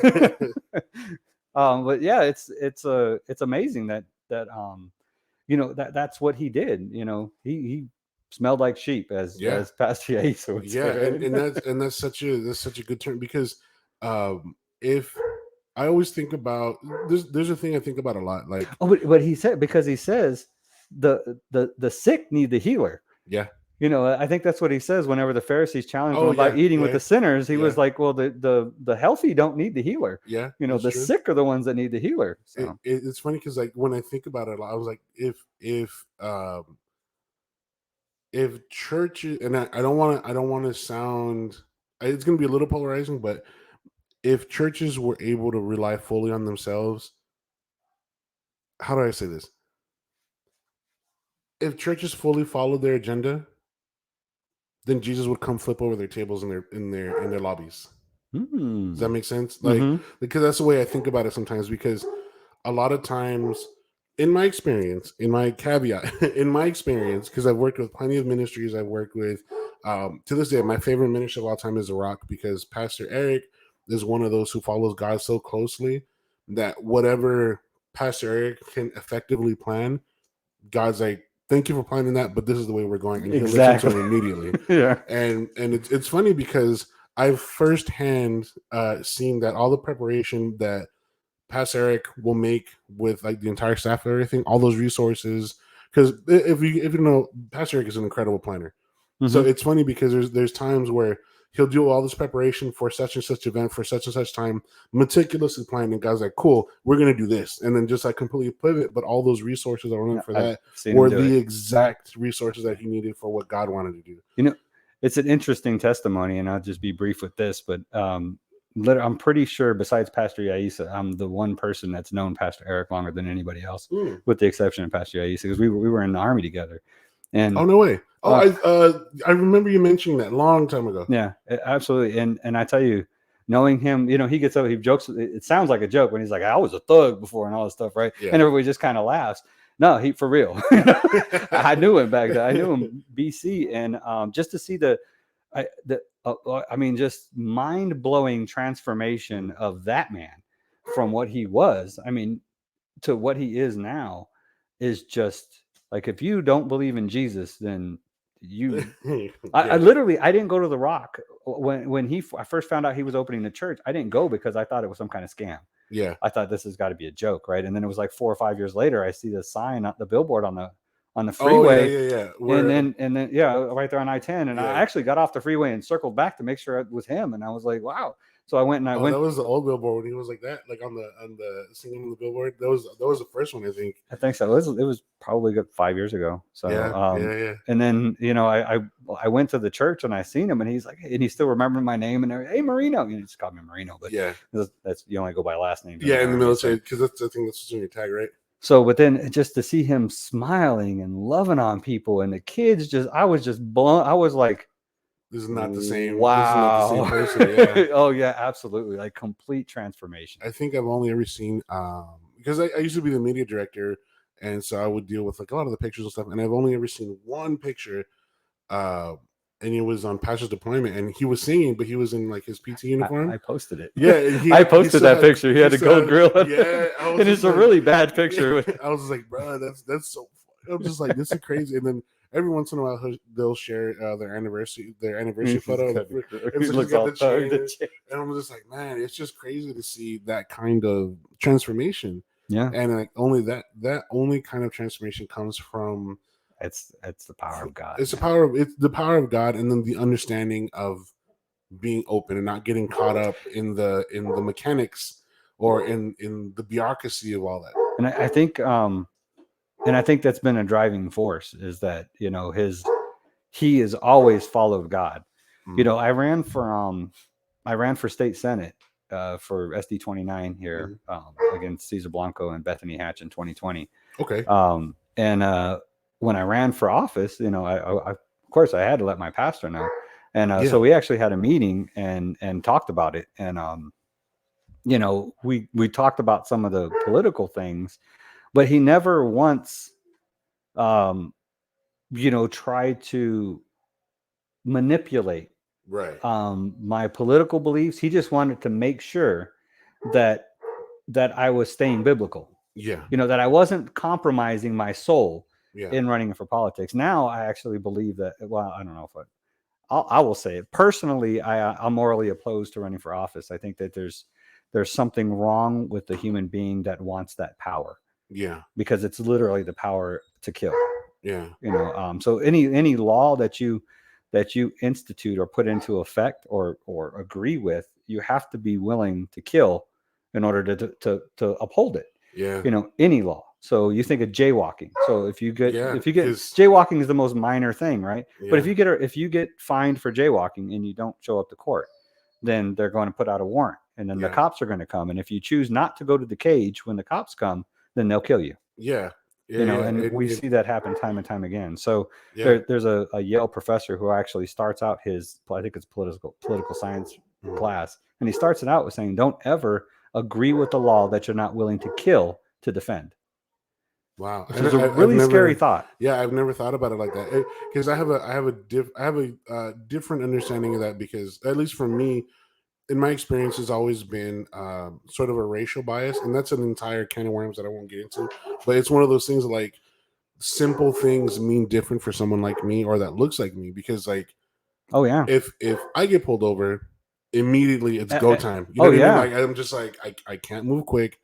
but yeah, it's amazing that's what he did. He smelled like sheep, Yeah, as Pastor Asa would say, yeah, right? and that's such a good term because if I always think about there's a thing I think about a lot, like Oh, but he said, because he says the sick need the healer. yeah, I think that's what he says whenever the Pharisees challenged him oh about yeah, eating with yeah, the sinners. He yeah, was like, "Well, the healthy don't need the healer. yeah, that's The true. sick are the ones that need the healer." So It's funny because like when I think about it a lot, I was like, if churches, and I don't want to sound, it's going to be a little polarizing, but if churches were able to rely fully on themselves, how do I say this? If churches fully followed their agenda, then Jesus would come flip over their tables in their lobbies. Does that hmm. make sense? Like, Mm-hmm. because that's the way I think about it sometimes. Because a lot of times, in my experience, in my caveat, in my experience, because I've worked with plenty of ministries, I've worked with, to this day, my favorite ministry of all time is The Rock, because Pastor Eric is one of those who follows God so closely that whatever Pastor Eric can effectively plan, God's like, thank you for planning that, but this is the way we're going, and he'll listen to Exactly. him immediately. Yeah. And it's funny because I've firsthand seen that all the preparation that Pastor Eric will make with like the entire staff and everything, all those resources. Because if you know, Pastor Eric is an incredible planner. So Mm-hmm. it's funny because there's times where he'll do all this preparation for such and such event for such and such time, meticulously planned. And guys like, cool, we're gonna do this, and then just like completely pivot. But all those resources that were in for that were the exact resources that he needed for what God wanted to do. You know, it's an interesting testimony, and I'll just be brief with this, but I'm pretty sure besides Pastor Yaisa, I'm the one person that's known Pastor Eric longer than anybody else, with the exception of Pastor Yaisa, because we were in the Army together. And oh, no way. I remember you mentioning that a long time ago. Yeah, absolutely. And I tell you, knowing him, he gets up, he jokes. It sounds like a joke when he's like, I was a thug before and all this stuff, right? Yeah. And everybody just kind of laughs. No, he for real. I knew him back then. I knew him BC, and just to see just mind-blowing transformation of that man from what he was, to what he is now, is just like, if you don't believe in Jesus, then you I literally, I didn't go to the Rock when I first found out he was opening the church. I didn't go because I thought it was some kind of scam. Yeah, I thought this has got to be a joke, right? And then it was like 4 or 5 years later, I see the sign, the billboard on the freeway. And then right there on I-10, and I actually got off the freeway and circled back to make sure it was him, and I was like, wow. So I went and went. That was the old billboard when he was like that, like on the singing on the billboard. That was the first one, I think. I think so. It was probably 5 years ago. So And then I went to the church and I seen him, and he's like, and he still remembered my name, and hey, Marino. You just called me Marino, but that's you only go by last name. Yeah, in the military, because I think that's what's in your tag, right? So, but then just to see him smiling and loving on people, and the kids, I was just blown. I was like, this is not the same. Wow. This is not the same person. Yeah. Oh yeah, absolutely. Like complete transformation. I think I've only ever seen, because I used to be the media director, and so I would deal with like a lot of the pictures and stuff. And I've only ever seen one picture, and it was on Pastor's deployment, and he was singing, but he was in like his PT uniform. I posted it. Yeah, I posted that picture. He had a gold grill. Yeah, and it's a really bad picture. I was like, bro, that's so funny. I'm just like, this is crazy. And then every once in a while, they'll share their anniversary photo. And I'm just like, man, it's just crazy to see that kind of transformation. Yeah, and like only that only kind of transformation comes from it's the power of God. It's the power of God, and then the understanding of being open and not getting caught up in the mechanics or in the bureaucracy of all that. And I think and I think that's been a driving force, is that, he has always followed God. I ran for state Senate for SD 29 here against Cesar Blanco and Bethany Hatch in 2020. Okay. And when I ran for office, I of course I had to let my pastor know. And so we actually had a meeting and talked about it. And, we talked about some of the political things, but he never once, tried to manipulate my political beliefs. He just wanted to make sure that I was staying biblical. Yeah. That I wasn't compromising my soul in running for politics. Now I actually believe that, well, I don't know if I will say it personally. I'm morally opposed to running for office. I think that there's something wrong with the human being that wants that power. Yeah. Because it's literally the power to kill. Yeah. So any law that you institute or put into effect or agree with, you have to be willing to kill in order to uphold it. Yeah. Any law. So you think of jaywalking. So if you get jaywalking is the most minor thing, right? Yeah. But if you get fined for jaywalking and you don't show up to court, then they're going to put out a warrant, and then the cops are going to come. And if you choose not to go to the cage when the cops come, then they'll kill you. Yeah. And we see that happen time and time again. So there's a Yale professor who actually starts out his, I think it's political science class, and he starts it out with saying, don't ever agree with the law that you're not willing to kill to defend. Wow, which is a really scary thought. Yeah, I've never thought about it like that, because I have a different understanding of that, because at least for me, in my experience, has always been sort of a racial bias, and that's an entire can of worms that I won't get into. But it's one of those things like simple things mean different for someone like me or that looks like me, because like, oh yeah, if I get pulled over, immediately it's go time. You know what I mean? Like, I'm just like, I can't move quick.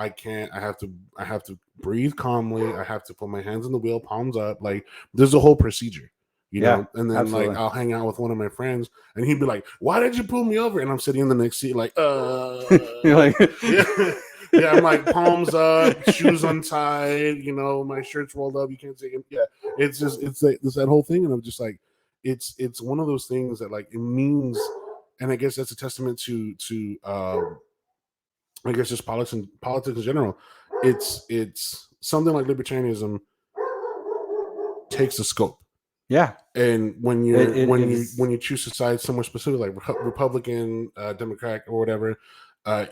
I can't. I have to breathe calmly. I have to put my hands on the wheel, palms up. Like, there's a whole procedure. you Yeah, know, and then like absolutely. I'll hang out with one of my friends and he'd be like, "Why did you pull me over?" And I'm sitting in the next seat like, You're like, yeah, yeah, I'm like palms up, shoes untied, you know, my shirt's rolled up, you can't see it. Yeah, it's just it's that whole thing, and I'm just like, it's one of those things that like it means, and I guess that's a testament to I guess just politics in general. It's something like libertarianism takes a scope. yeah, And when it, you're it, it is. when you choose to side somewhere specific, like Republican, Democrat, or whatever,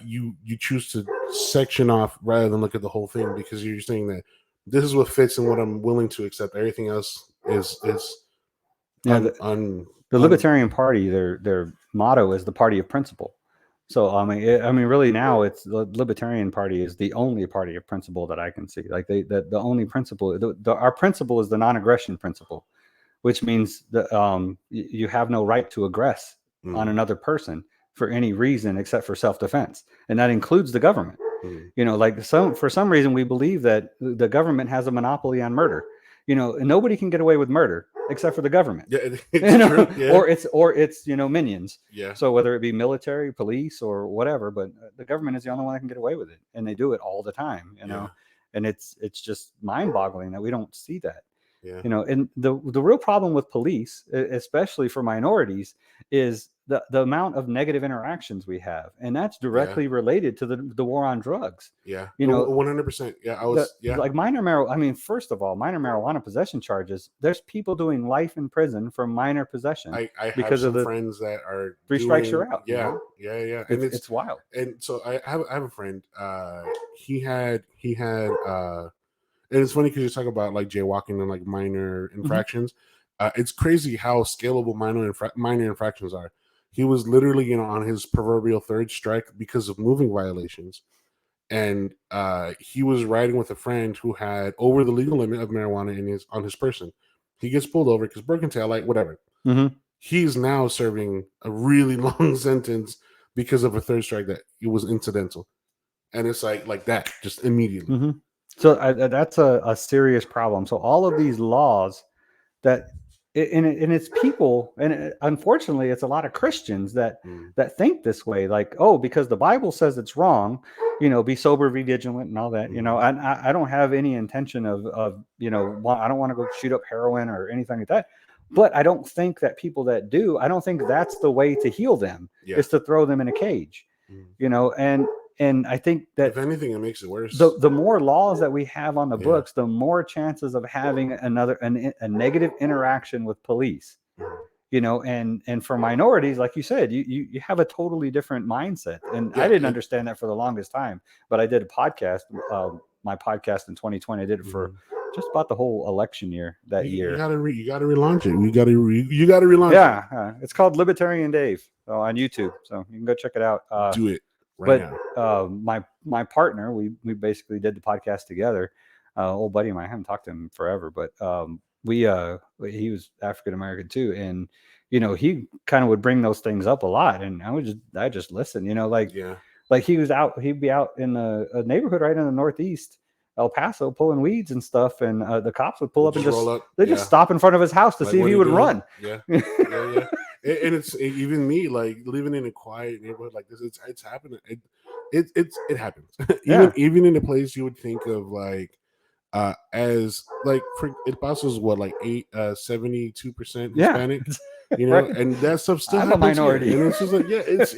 you choose to section off rather than look at the whole thing because you're saying that this is what fits and what I'm willing to accept. Everything else is Yeah, un un the un. Libertarian Party, their motto is the party of principle. So I mean, really now it's the Libertarian Party is the only party of principle that I can see. Like the only principle, our principle is the non-aggression principle, which means that you have no right to aggress on Mm, another person for any reason except for self-defense, and that includes the government. mm. You know, like for some reason we believe that the government has a monopoly on murder. You know, and nobody can get away with murder except for the government. Yeah, it's You true. know, Yeah, or it's minions. yeah, So whether it be military, police, or whatever, but the government is the only one that can get away with it, and they do it all the time. You yeah, know, and it's just mind-boggling that we don't see that. yeah, You know, and the real problem with police, especially for minorities, is the amount of negative interactions we have, and that's yeah, directly related to the war on drugs. yeah. You know, 100%. Yeah, I the was. Yeah, like minor marijuana. I mean, first of all, minor marijuana possession charges. There's people doing life in prison for minor possession I have because of some the friends that are 3 strikes doing. you're out. You Yeah, know, yeah, yeah, it's wild. and so I have a friend. He had and it's funny because you talk about like jaywalking and like minor Hmm. infractions. It's crazy how scalable minor infractions are. He was literally, you know, on his proverbial third strike because of moving violations, and he was riding with a friend who had over the legal limit of marijuana in his on his person. He gets pulled over because broken tail light, whatever. Hmm. He's now serving a really long sentence because of a third strike that it was incidental, and it's like that just immediately. Hmm. So that's a serious problem. So all of these laws that and it's people, and unfortunately it's a lot of Christians Mm, that think this way, like, oh, because the Bible says it's wrong, you know, be sober, be vigilant, and all that, you know. mm, And I don't have any intention of you know, I don't want to go shoot up heroin or anything like that, but I don't think that people that do, I don't think that's the way to heal them, yeah. is to throw them in a cage, Mm. you know. And I think that If anything, it makes it worse. the more laws that we have on the Yeah. books, the more chances of having a negative interaction with police. Mhm. You know, and for minorities, like you said, you have a totally different mindset, and I Yeah. didn't understand that for the longest time. But I did a podcast, my podcast in 2020. I did it for Mhm. just about the whole election year that You year. gotta you gotta relaunch it. You gotta relaunch it. Yeah, it's called Libertarian Dave on YouTube, so you can go check it out. Do it right But now. my partner, we basically did the podcast together. Old buddy of mine, I haven't talked to him forever, but he was African American too, and you know, he kind of would bring those things up a lot, and I just listen, you know, Yeah. like he'd be out in a neighborhood right in the Northeast El Paso pulling weeds and stuff, and the cops would pull We'll up and just roll just up. they just Yeah. stop in front of his house to Like, see if what he are you would doing? run. Yeah. Yeah. Yeah. And it's even me, like living in a quiet neighborhood like this. It's happening. It happens. Yeah, Even in a place you would think of like as like for El Paso's what like 72% yeah, Hispanic, you know, right. and that stuff still I'm a happens here, minority. and it's just like, yeah, it's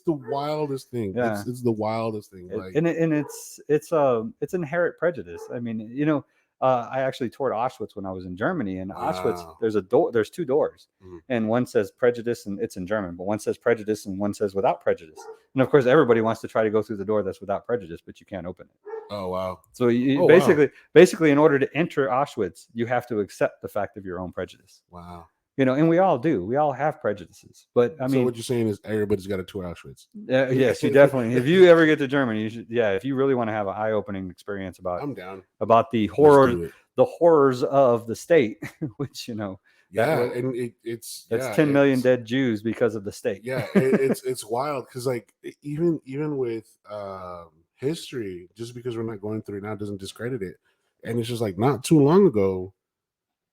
the wildest thing. Yeah. It's the wildest thing. Like, And it's inherent prejudice. I mean, you know, I actually toured Auschwitz when I was in Germany, and Auschwitz wow. there's two doors, Mhm. and one says prejudice and it's in German, but one says prejudice and one says without prejudice. And of course, everybody wants to try to go through the door that's without prejudice, but you can't open it. Oh wow. So you Oh wow. basically in order to enter Auschwitz, you have to accept the fact of your own prejudice. Wow. You know, and we all do. We all have prejudices, but I So mean, what you're saying is everybody's got a tour Auschwitz. yes, you definitely. If you ever get to Germany, you should. Yeah, if you really want to have an eye-opening experience I'm down. about Let's do it. the horrors of the state, which you know Yeah, that and that's 10 million dead Jews because of the state. it's wild because like even with history, just because we're not going through it now doesn't discredit it. And it's just like not too long ago,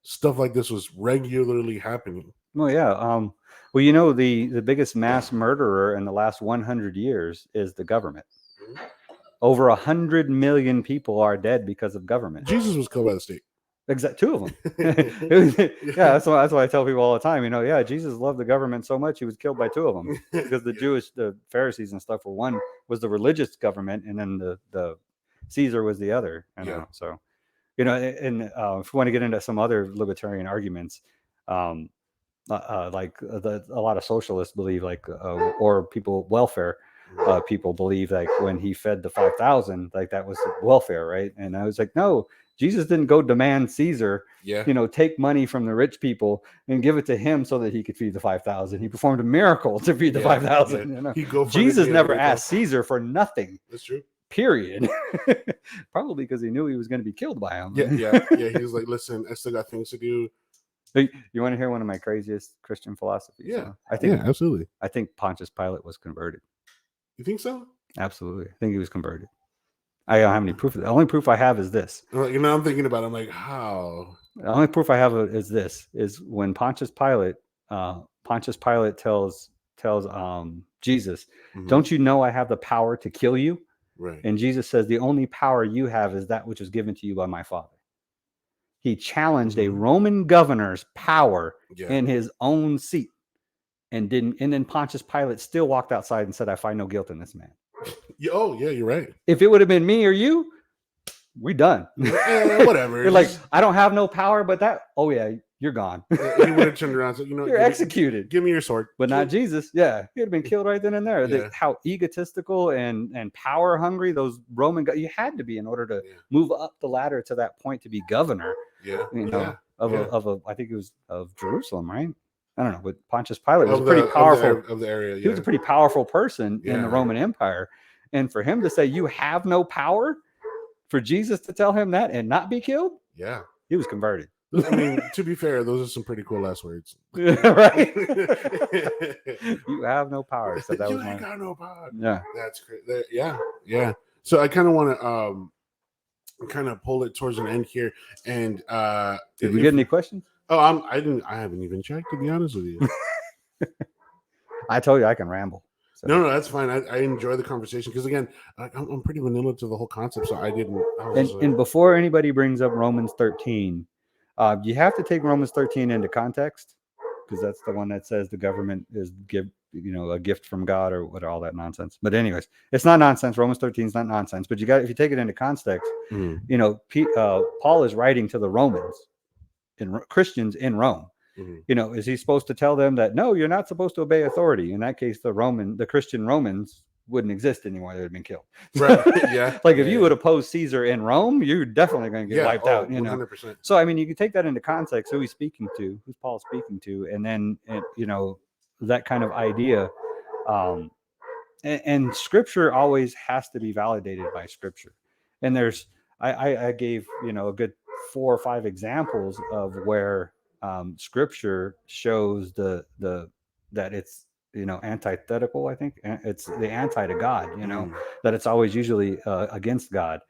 stuff like this was regularly happening. Well, yeah. Well, you know, the biggest mass murderer in the last 100 years is the government. Over 100 million people are dead because of government. Jesus was killed by the state. Exactly, 2 of them. Yeah, that's why I tell people all the time. You know, yeah, Jesus loved the government so much he was killed by 2 of them because the Pharisees and stuff were one was the religious government, and then the Caesar was the other. You know, so you know, and if we want to get into some other libertarian arguments, like a lot of socialists believe, like or people welfare. People believe like when he fed the 5,000, like that was welfare, right? And I was like, no, Jesus didn't go demand Caesar, you know, take money from the rich people and give it to him so that he could feed the 5,000. He performed a miracle to feed the 5,000. You know? Jesus never asked Caesar for nothing. That's true. Period. Probably because he knew he was going to be killed by him. Yeah. He was like, listen, I still got things to do. You want to hear one of my craziest Christian philosophies? Yeah, I think absolutely. I think Pontius Pilate was converted. You think so? Absolutely. I think he was converted. I don't have any proof. The only proof I have is this. You know, I'm thinking about it. I'm like, how? The only proof I have is this: is when Pontius Pilate tells Jesus, "Don't you know I have the power to kill you?" Right. And Jesus says, "The only power you have is that which was given to you by my Father." He challenged a Roman governor's power in his own seat. And then Pontius Pilate still walked outside and said, "I find no guilt in this man." Oh, yeah, you're right. If it would have been me or you, we done. Whatever. You're like, I don't have no power, but that. Oh yeah, you're gone. He would have turned around and said, "You know, you're executed. Give me your sword." But not Jesus. Yeah, he'd have been killed right then and there. How egotistical and power hungry those Roman guys. You had to be in order to move up the ladder to that point to be governor. Yeah. You know, of a I think it was of Jerusalem, right? I don't know, but Pontius Pilate was a pretty powerful of the area. He was a pretty powerful person in the Roman Empire, and for him to say you have no power, for Jesus to tell him that and not be killed, he was converted. I mean, to be fair, those are some pretty cool last words, right? You have no power. So that you was ain't got no power. Yeah, that's great. Yeah. So I kind of want to kind of pull it towards an end here, and did we get any questions? Oh, I haven't even checked, to be honest with you. I told you I can ramble. So. No, that's fine. I enjoy the conversation because again, I'm pretty vanilla to the whole concept, so I didn't. And before anybody brings up Romans 13, you have to take Romans 13 into context because that's the one that says the government is a gift from God or what all that nonsense. But anyways, it's not nonsense. If not nonsense. But if you take it into context, you know, Paul is writing to the Romans. Christians in Rome, you know, is he supposed to tell them that no, you're not supposed to obey authority? In that case, the Christian Romans wouldn't exist anymore; they'd have been killed. Right? Yeah. Like if you would oppose Caesar in Rome, you're definitely going to get wiped out. You know, 100%. So I mean, you can take that into context. Who he's speaking to, who's Paul speaking to, and then you know that kind of idea. And Scripture always has to be validated by Scripture. And I gave a good 4 or 5 examples of where Scripture shows that it's antithetical. I think it's the anti to God. That it's always usually against God.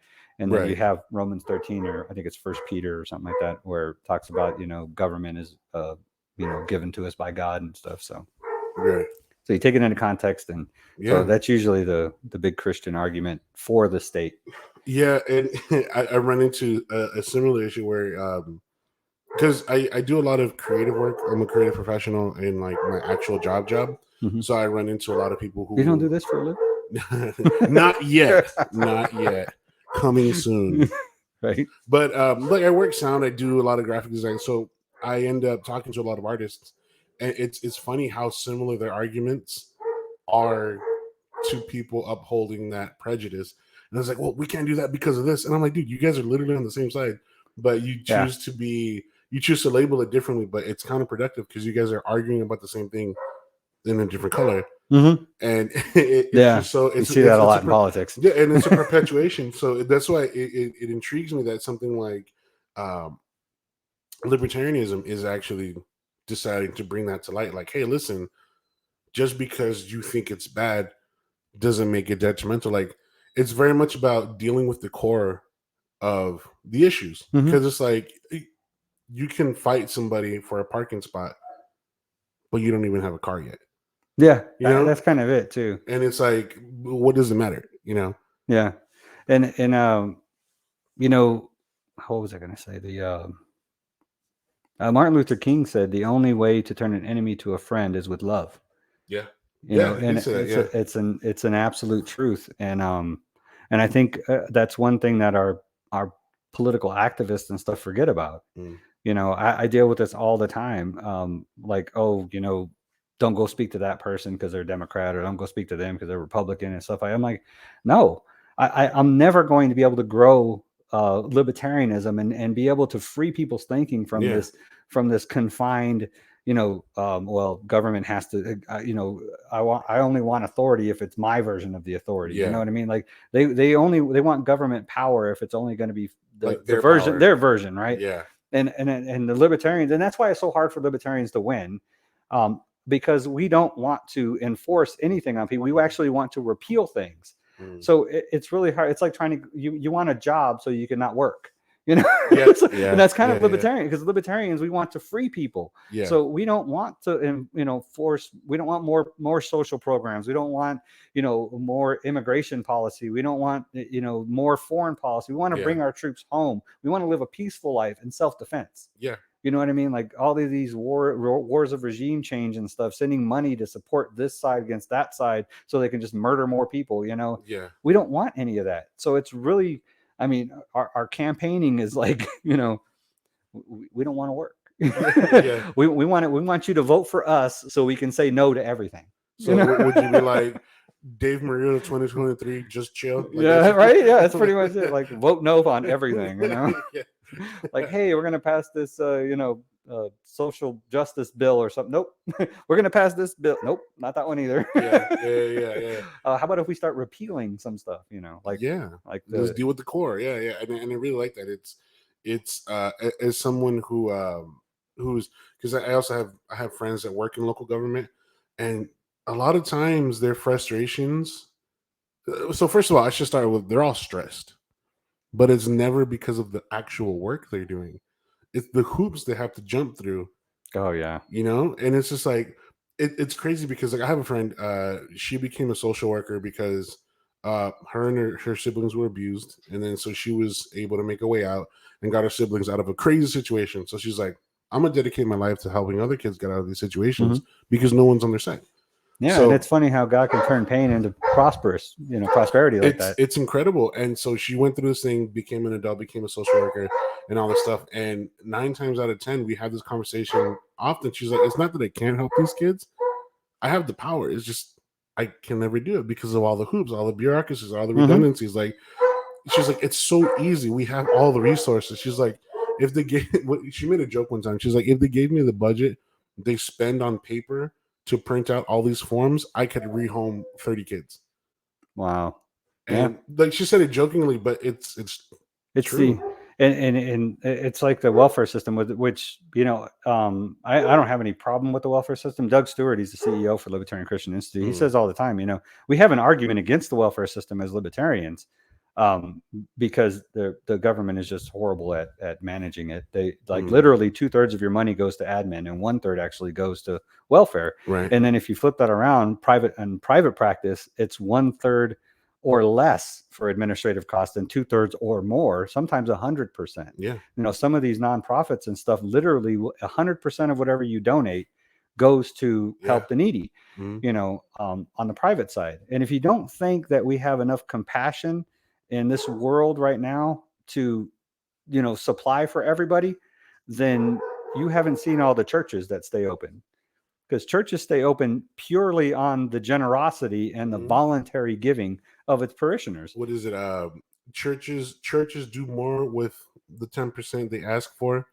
And then you have Romans 13, or I think it's 1 Peter or something like that, where it talks about government is given to us by God and stuff. So so you take it into context, and so that's usually the big Christian argument for the state. Yeah, and I run into a similar issue where, because I do a lot of creative work. I'm a creative professional in like my actual job. So I run into a lot of people who... You don't do this for a living? Not yet. Coming soon. Right. But like I work sound, I do a lot of graphic design. So I end up talking to a lot of artists, and it's funny how similar their arguments are to people upholding that prejudice. And I was like, well, we can't do that because of this. And I'm like, dude, you guys are literally on the same side, but you choose to label it differently, but it's counterproductive because you guys are arguing about the same thing in a different color. And you see that a lot in politics. Yeah, and it's a perpetuation. So that's why it intrigues me that something like libertarianism is actually deciding to bring that to light. Like, hey, listen, just because you think it's bad doesn't make it detrimental. Like, it's very much about dealing with the core of the issues, because it's like you can fight somebody for a parking spot, but you don't even have a car yet. Yeah, You know, that's kind of it too. and it's like, what does it matter? You know? Yeah, and you know, what was I going to say? Martin Luther King said the only way to turn an enemy to a friend is with love. Yeah, You know, yeah, he and said that. Yeah, it's an absolute truth, and I think that's one thing that our political activists and stuff forget about. mm. You know, I deal with this all the time. Like, oh, you know, don't go speak to that person because they're Democrat, or don't go speak to them because they're Republican and stuff. I'm like, no, I'm never going to be able to grow libertarianism and be able to free people's thinking Yeah, from this confined, you know, well, government has to, you know, I only want authority if it's my version of the authority. You yeah, know what I mean? Like they want government power if it's only going to be like the their version, power. their version, right? Yeah, And the libertarians, and that's why it's so hard for libertarians to win, because we don't want to enforce anything on people. We actually want to repeal things. mm. So it's really hard. It's like trying to you want a job so you can not work. You know, Yeah, and that's kind of yeah, libertarian, because libertarians, we want to free people. yeah, So we don't want to, you know, force. We don't want more social programs. We don't want, you know, more immigration policy. We don't want, you know, more foreign policy. We want to yeah, bring our troops home. We want to live a peaceful life in self-defense. yeah, You know what I mean? Like all of these wars of regime change and stuff, sending money to support this side against that side so they can just murder more people. You know, yeah. we don't want any of that. So it's really, I mean, our campaigning is like, you know, we don't want to work. Yeah. we want you to vote for us so we can say no to everything. So You know? would you be like Dave Marino 2023? Just chill. Like Yeah, that's right. Yeah, that's pretty much it. Like vote no on everything. You know, yeah. like, hey, we're gonna pass this, you know, social justice bill or something. Nope, we're gonna pass this bill. Nope, not that one either. Yeah. How about if we start repealing some stuff? You know, like Just deal with the core. Yeah. And I really like that. It's as someone who's, because I have friends that work in local government, and a lot of times their frustrations. So first of all, I should start with, they're all stressed, but it's never because of the actual work they're doing. It's the hoops they have to jump through, oh yeah, you know. And it's just like, it's crazy because like I have a friend, she became a social worker because her and her siblings were abused, and then so she was able to make a way out and got her siblings out of a crazy situation. So she's like, I'm gonna dedicate my life to helping other kids get out of these situations because no one's on their side. yeah. So And it's funny how God can turn pain into prosperity like that. it's incredible. And so she went through this thing, became an adult, became a social worker, and all this stuff. And 9 times out of 10, we have this conversation often. She's like, it's not that I can't help these kids. I have the power. It's just I can never do it because of all the hoops, all the bureaucracies, all the redundancies. Like she's like, it's so easy. We have all the resources. She's like, if they gave, she made a joke one time. She's like, if they gave me the budget they spend on paper to print out all these forms, I could rehome 30 kids. Wow. And like she said it jokingly, but it's true. And it's like the welfare system, with which, you know, I don't have any problem with the welfare system. Doug Stewart, he's the CEO for Libertarian Christian Institute. He says all the time, you know, we have an argument against the welfare system as libertarians, because the government is just horrible at managing it. They literally 2/3 of your money goes to admin and 1/3 actually goes to welfare. Right. And then if you flip that around, private practice, it's 1/3 or less for administrative costs, and 2/3 or more, sometimes 100%. Yeah. You know, some of these nonprofits and stuff, literally 100% of whatever you donate goes to help the needy, you know, on the private side. And if you don't think that we have enough compassion in this world right now to, you know, supply for everybody, then you haven't seen all the churches that stay open. Because churches stay open purely on the generosity and the voluntary giving of its parishioners. What is it? Churches do more with the 10% they ask for.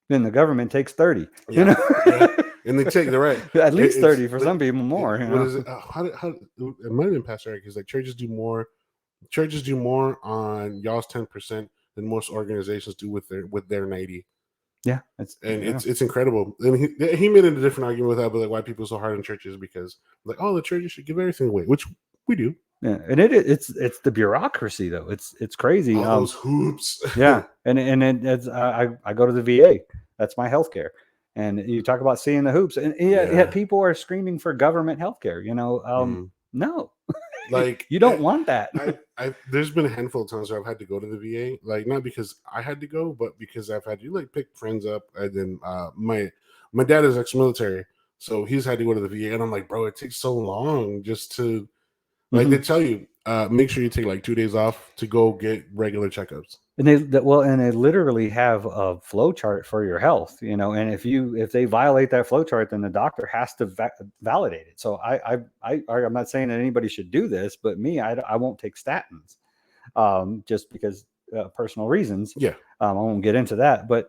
Then the government takes 30. Yeah. You know? And they take the right. At least 30 for some people, more. What is it? How it might have been Pastor Eric. He's like, churches do more on y'all's 10% than most organizations do with their 90. Yeah, it's incredible. And he made it a different argument with that, but like why people are so hard on churches, because like, oh, the churches should give everything away, which we do. Yeah, and it's the bureaucracy though. It's crazy. All those hoops. Yeah, and it's I go to the VA. That's my health care. And you talk about seeing the hoops, and yet people are screaming for government health care. No, like you don't want that. There's been a handful of times where I've had to go to the VA, like not because I had to go, but because I've had to like pick friends up, and then my dad is ex-military, so he's had to go to the VA, and I'm like, bro, it takes so long just to like they tell you, make sure you take like 2 days off to go get regular checkups. And they literally have a flow chart for your health, and if they violate that flow chart, then the doctor has to validate it. So I'm not saying that anybody should do this, but I won't take statins, just because personal reasons. Yeah. I won't get into that, but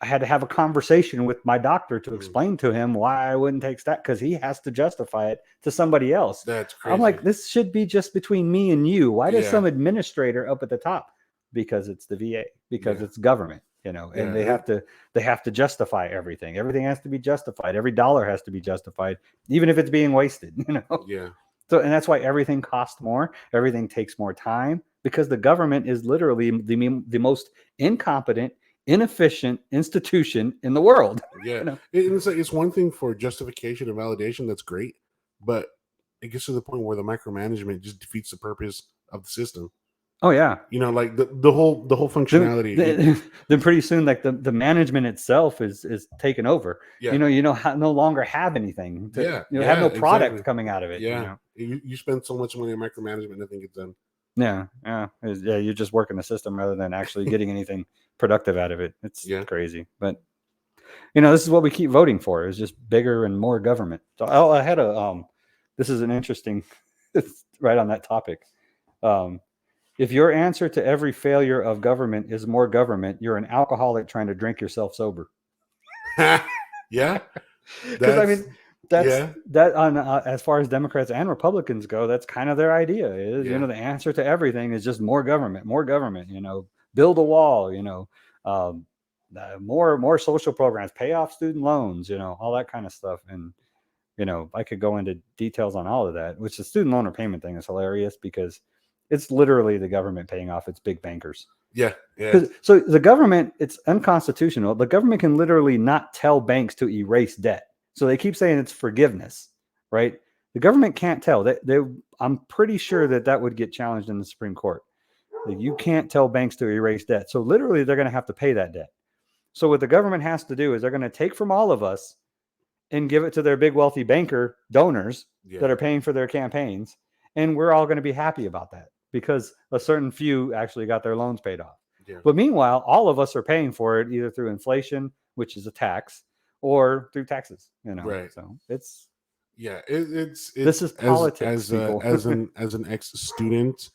I had to have a conversation with my doctor to explain to him why I wouldn't take stat, because he has to justify it to somebody else. That's crazy. I'm like, this should be just between me and you. Why does some administrator up at the top? Because it's the VA, because it's government, and they have to justify everything. Everything has to be justified. Every dollar has to be justified, even if it's being wasted, Yeah. So, and that's why everything costs more. Everything takes more time, because the government is literally the most incompetent, inefficient institution in the world. Yeah. It's one thing for justification and validation. That's great. But it gets to the point where the micromanagement just defeats the purpose of the system. Oh yeah. Like the whole functionality. Then pretty soon, like the management itself is taken over. Yeah. No longer have anything. Have no product coming out of it. Yeah. You spend so much money on micromanagement, nothing gets done. Yeah. You're just working the system rather than actually getting anything productive out of it. It's crazy. But this is what we keep voting for, is just bigger and more government. So I had this is an interesting, it's right on that topic. If your answer to every failure of government is more government, you're an alcoholic trying to drink yourself sober. Yeah. Because that on as far as Democrats and Republicans go, that's kind of their idea is, the answer to everything is just more government, build a wall, more social programs, pay off student loans, all that kind of stuff. And, I could go into details on all of that, which the student loan repayment thing is hilarious, because it's literally the government paying off its big bankers. Yeah. So the government, it's unconstitutional. The government can literally not tell banks to erase debt. So they keep saying it's forgiveness, right? The government can't tell. I'm pretty sure that would get challenged in the Supreme Court. You can't tell banks to erase debt. So literally they're going to have to pay that debt. So what the government has to do is they're going to take from all of us and give it to their big wealthy banker donors that are paying for their campaigns. And we're all going to be happy about that, because a certain few actually got their loans paid off. Yeah. But meanwhile, all of us are paying for it either through inflation, which is a tax, or through taxes. Right. So it's this is politics. As an ex-student,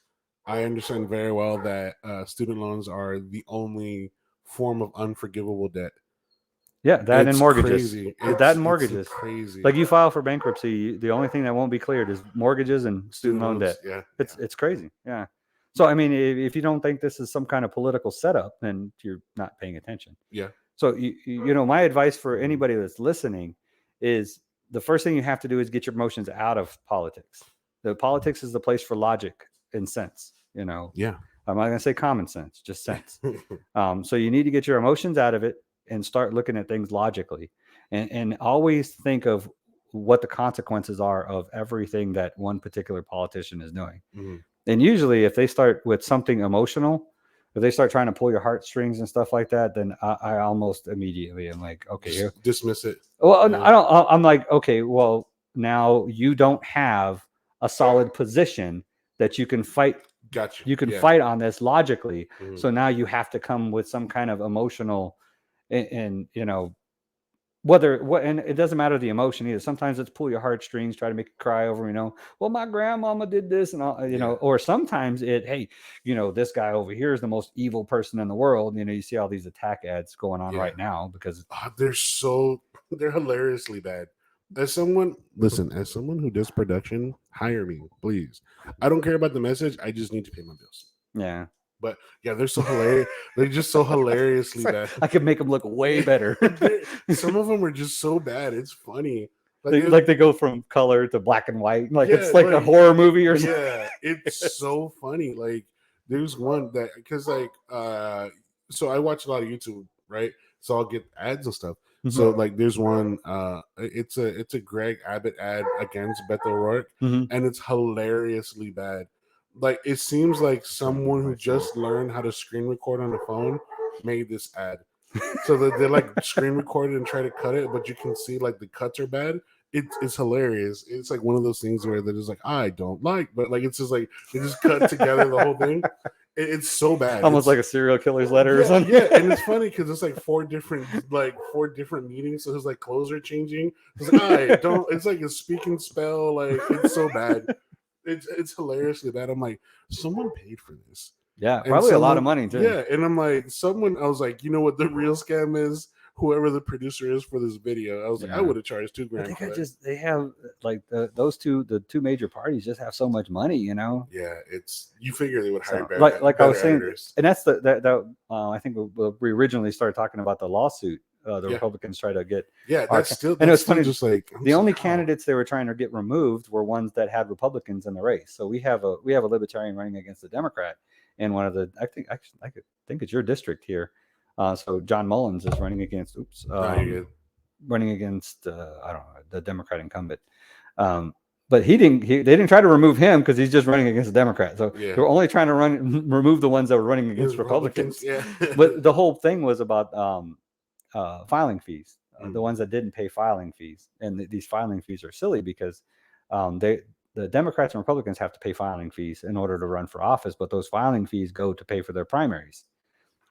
I understand very well that student loans are the only form of unforgivable debt. Yeah, that and mortgages. Crazy. That and mortgages. It's crazy. Like you file for bankruptcy, the only thing that won't be cleared is mortgages and student loan debt. Yeah, it's crazy. Yeah. So I mean, if you don't think this is some kind of political setup, then you're not paying attention. Yeah. So my advice for anybody that's listening is the first thing you have to do is get your emotions out of politics. The politics is the place for logic and sense. Yeah. I'm not going to say common sense, just sense. So you need to get your emotions out of it and start looking at things logically, and always think of what the consequences are of everything that one particular politician is doing. Mm-hmm. And usually if they start with something emotional, if they start trying to pull your heartstrings and stuff like that, then I almost immediately am like, okay, dismiss it. Well, I'm like, okay, well, now you don't have a solid position that you can fight. Gotcha. You can fight on this logically. Mm-hmm. So now you have to come with some kind of emotional and and it doesn't matter the emotion either. Sometimes it's pull your heartstrings, try to make you cry over, well, my grandmama did this and all, or sometimes hey, this guy over here is the most evil person in the world. You see all these attack ads going on right now because they're hilariously bad. As someone who does production, hire me, please. I don't care about the message. I just need to pay my bills. Yeah. But yeah, they're so hilarious. They're just so hilariously bad. I could make them look way better. Some of them are just so bad. It's funny. They go from color to black and white. It's like a horror movie or something. Yeah, it's so funny. Like there's one that, because so I watch a lot of YouTube right? So I'll get ads and stuff. Mhm. So like there's one it's a Greg Abbott ad against Beto O'Rourke, Mhm. and it's hilariously bad. Like it seems like someone who just learned how to screen record on a phone made this ad. So that they like screen record it and try to cut it, but you can see like the cuts are bad. It's hilarious. It's like one of those things where they're just like, I don't like, but like it's just like they just cut together the whole thing. It's so bad. Almost It's like a serial killer's letter or yeah, something. yeah, and it's funny because it's like four different meetings. So his like clothes are changing. It's like I don't. It's like a speak and spell. Like it's so bad. It's hilariously bad. I'm like, someone paid for this. Yeah, And probably a lot of someone, money too. yeah, and I'm like, I was like, you know what the real scam is? Whoever the producer is for this video, I was like, I Yeah. would have charged $2 I grand think for I that. just they have like the two major parties just have so much money, you know. Yeah, it's you figure they would hire So better, like I was saying, editors. and that's that I think we originally started talking about the lawsuit. The Yeah. Republicans try to get Yeah, our that's ca- still and it was still funny. just like The only how? candidates they were trying to get removed were ones that had Republicans in the race. So we have a libertarian running against a Democrat in one of the I could think it's your district here. So John Mullins is running against No, you're good. running against I don't know, the Democrat incumbent. But they didn't try to remove him because he's just running against a Democrat. So Yeah. they were only trying to remove the ones that were running against Republicans. Yeah. But the whole thing was about filing fees. The Mm. ones that didn't pay filing fees, and these filing fees are silly because the Democrats and Republicans have to pay filing fees in order to run for office, but those filing fees go to pay for their primaries.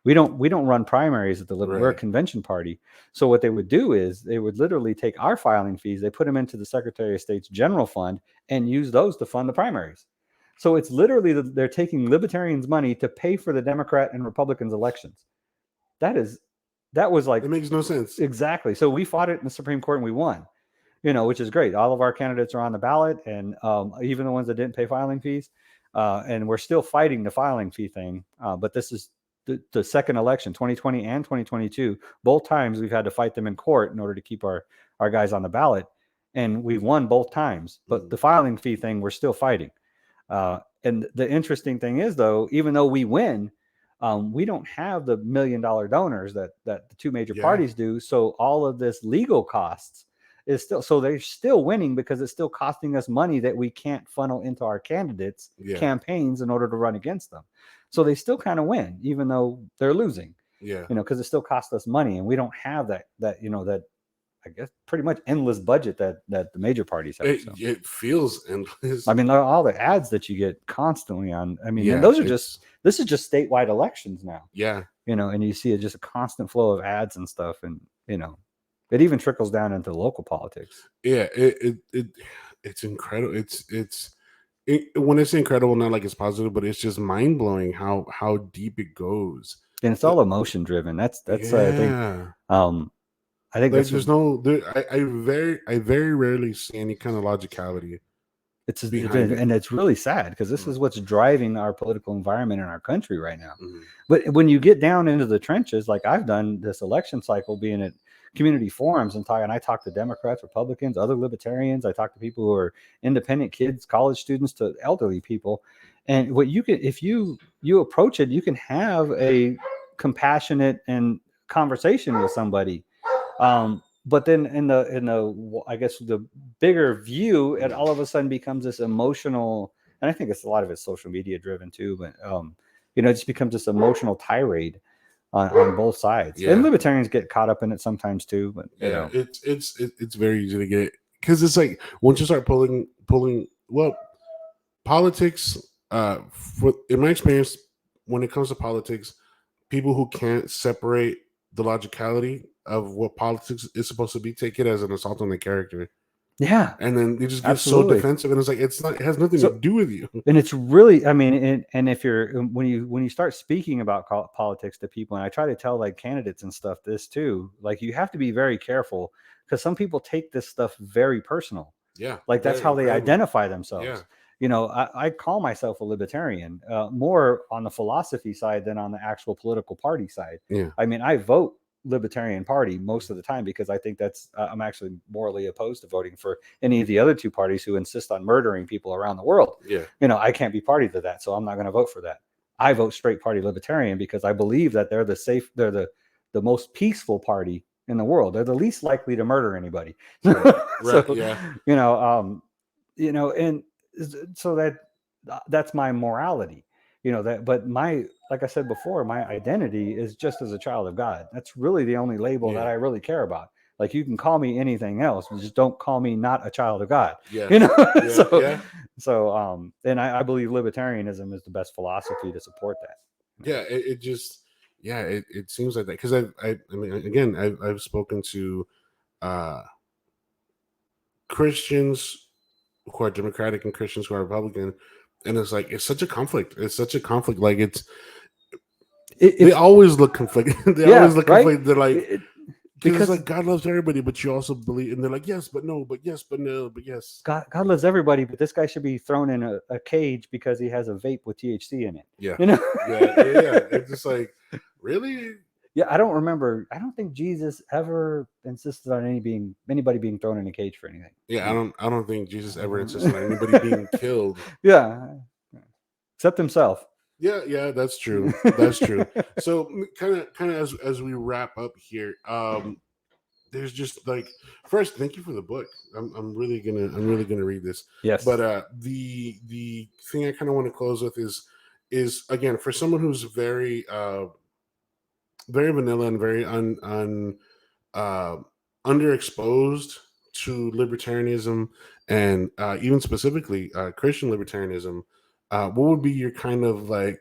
We don't run primaries at we're a Right. convention party. So what they would do is they would literally take our filing fees, they put them into the Secretary of State's general fund and use those to fund the primaries. So it's literally they're taking libertarians' money to pay for the Democrat and Republicans' elections. That was like It makes no sense. Exactly. So we fought it in the Supreme Court and we won, which is great. All of our candidates are on the ballot, and even the ones that didn't pay filing fees. And we're still fighting the filing fee thing. But this is the second election, 2020 and 2022. Both times we've had to fight them in court in order to keep our guys on the ballot. And we've won both times. But the filing fee thing, we're still fighting. And the interesting thing is, though, even though we win, we don't have the $1 million donors that the two major parties do. So all of this legal costs is still, so they're still winning because it's still costing us money that we can't funnel into our candidates' campaigns in order to run against them. So they still kind of win, even though they're losing. Yeah, because it still costs us money, and we don't have that I guess pretty much endless budget that the major parties have. It feels endless. I mean, all the ads that you get constantly on. I mean, those are this is just statewide elections now. Yeah, and you see just a constant flow of ads and stuff, and it even trickles down into local politics. Yeah, it's incredible. When it's incredible, not like it's positive, but it's just mind blowing how deep it goes. And it's all emotion driven. That's I think. I think like there's no there, I very rarely see any kind of logicality. And it's really sad because this is what's driving our political environment in our country right now. But when you get down into the trenches, like I've done this election cycle, being at community forums and I talk to Democrats, Republicans, other libertarians. I talk to people who are independent kids, college students, to elderly people. And what you can, if you approach it, you can have a compassionate and conversation with somebody. But then in the I guess the bigger view, it all of a sudden becomes this emotional, and I think it's a lot of it's social media driven too, but it just becomes this emotional tirade on both sides. And libertarians get caught up in it sometimes too, but it's very easy to get, because it's like once you start pulling politics, in my experience, when it comes to politics, people who can't separate the logicality of what politics is supposed to be take it as an assault on the character. Yeah, and then they just get so defensive, and it's like it has nothing to do with you. And it's really, I mean, and if you're when you start speaking about politics to people, and I try to tell like candidates and stuff this too, like you have to be very careful because some people take this stuff very personal. Yeah, like that's how they identify themselves. Yeah. I call myself a libertarian, more on the philosophy side than on the actual political party side. Yeah, I mean, I vote Libertarian Party most of the time because I think that's I'm actually morally opposed to voting for any of the other two parties who insist on murdering people around the world. Yeah, I can't be party to that, so I'm not going to vote for that. I vote straight party Libertarian because I believe that they're the the most peaceful party in the world. They're the least likely to murder anybody. Right. So, Yeah. And so that's my morality, but like I said before, my identity is just as a child of God. That's really the only label that I really care about. Like, you can call me anything else, but just don't call me not a child of God. Yeah. So, Yeah. and I believe libertarianism is the best philosophy to support that. Yeah. It just, yeah, it seems like that. Cause I mean, again, I've spoken to, Christians who are Democratic and Christians who are Republican. And it's like, it's such a conflict. It's such a conflict. Like, they always look conflicted. They always look conflicted. They're like, because it's like, God loves everybody, but you also believe, and they're like, yes, but no, but yes, but no, but yes. God loves everybody, but this guy should be thrown in a cage because he has a vape with THC in it. Yeah. Yeah. It's just like, really? Yeah, I don't think Jesus ever insisted on anybody being thrown in a cage for anything. Yeah, I don't think Jesus ever insisted on anybody being killed. Yeah. Except himself. Yeah, that's true. That's true. So kind of as we wrap up here, there's just like, first, thank you for the book. I'm really gonna read this. Yes. But the thing I kind of want to close with is again, for someone who's very very vanilla and very underexposed to libertarianism and even specifically Christian libertarianism, what would be your kind of like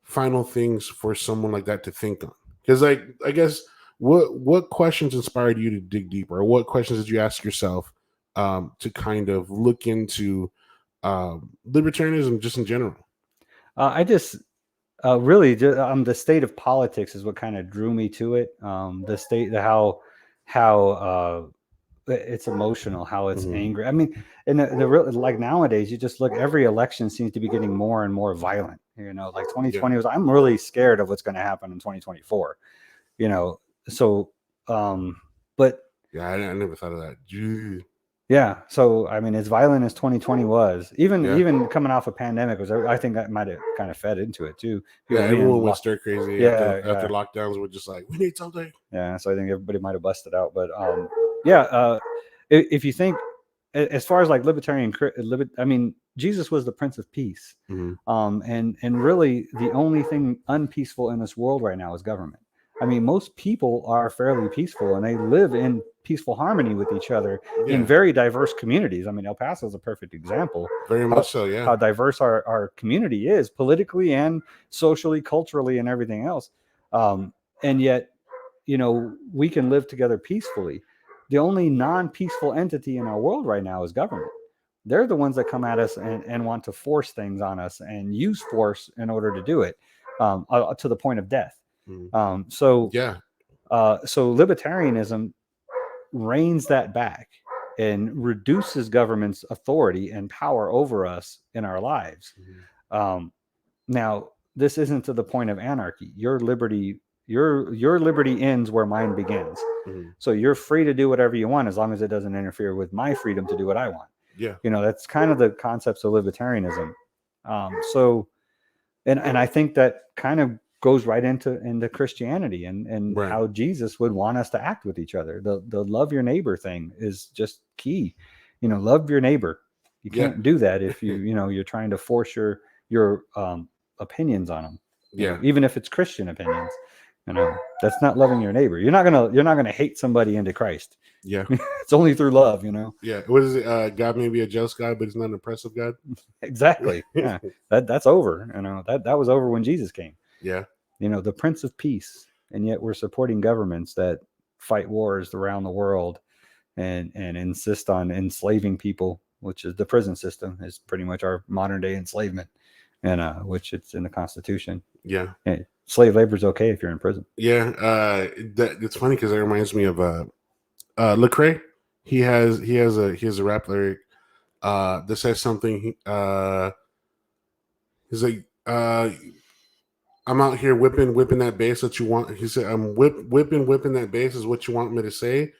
final things for someone like that to think on? Because like, I guess, what questions inspired you to dig deeper? Or what questions did you ask yourself to kind of look into libertarianism just in general? I just really the state of politics is what kind of drew me to it. The state, how it's emotional, how it's angry. I mean, and the real, like, nowadays, you just look, every election seems to be getting more and more violent. Like 2020 was. I'm really scared of what's going to happen in 2024. So, but yeah, I never thought of that. Gee. Yeah, so I mean, as violent as 2020 was, even coming off a pandemic, I think that might have kind of fed into it too. Everyone went stir crazy after lockdowns were just like, we need something. Yeah, so I think everybody might have busted out, but if you think, as far as like I mean, Jesus was the Prince of Peace, and really the only thing unpeaceful in this world right now is government. I mean, most people are fairly peaceful and they live in peaceful harmony with each other in very diverse communities. I mean, El Paso is a perfect example. Very much so, yeah. How diverse our community is politically and socially, culturally, and everything else. And yet, we can live together peacefully. The only non-peaceful entity in our world right now is government. They're the ones that come at us and want to force things on us and use force in order to do it, to the point of death. So libertarianism reins that back and reduces government's authority and power over us in our lives. Now, this isn't to the point of anarchy. Your liberty ends where mine begins. So you're free to do whatever you want as long as it doesn't interfere with my freedom to do what I want. Yeah, that's kind of the concepts of libertarianism. And I think that kind of goes right into Christianity and how Jesus would want us to act with each other. The love your neighbor thing is just key. Love your neighbor. You can't do that if you're trying to force your opinions on them. Even if it's Christian opinions, that's not loving your neighbor. You're not gonna hate somebody into Christ. Yeah, it's only through love. Yeah. What is it? God may be a jealous God, but he's not an oppressive God. Exactly. Yeah. That's over. That was over when Jesus came. Yeah. The Prince of Peace, and yet we're supporting governments that fight wars around the world and insist on enslaving people, which is the prison system is pretty much our modern day enslavement, and which it's in the Constitution. Yeah. And slave labor is okay if you're in prison. Yeah. It's funny because it reminds me of Lecrae. He has a rap lyric that says something. He's like, I'm out here whipping that bass that you want. He said, I'm whipping that bass is what you want me to say.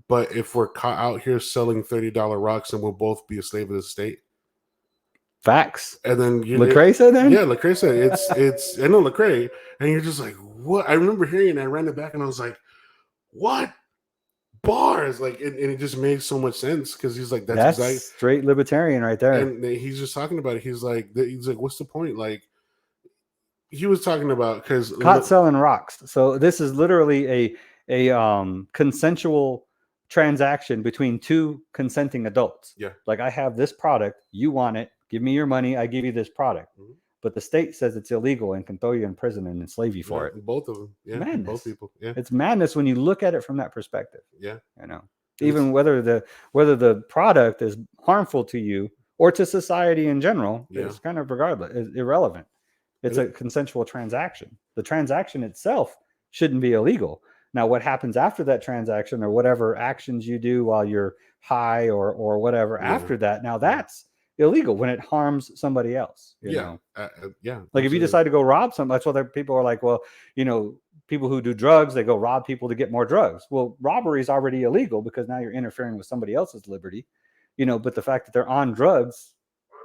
But if we're caught out here selling $30 rocks, then we'll both be a slave of the state. Facts. And then Lecrae said then? yeah, Lecrae said it's I know Lecrae, and you're just like, what? I remember hearing it, and I ran it back, and I was like, what? Bars, like, and it just made so much sense because he's like, that's exactly straight libertarian right there. And he's just talking about it. He's like, what's the point? Like, he was talking about because Caught selling rocks. So this is literally a consensual transaction between two consenting adults. Yeah. Like, I have this product, you want it, give me your money, I give you this product. Mhm. But the state says it's illegal and can throw you in prison and enslave you for it. Both of them. Yeah. Madness. Both people. Yeah. It's madness when you look at it from that perspective. Yeah. You know, even whether the product is harmful to you or to society in general, it's kind of regardless, it's irrelevant. It's a consensual transaction. The transaction itself shouldn't be illegal. Now, what happens after that transaction or whatever actions you do while you're high or whatever after that, now that's illegal when it harms somebody else. You know? Like absolutely. If you decide to go rob somebody, that's what people are like, well, you know, people who do drugs, they go rob people to get more drugs. Well, robbery is already illegal because now you're interfering with somebody else's liberty, you know, but the fact that they're on drugs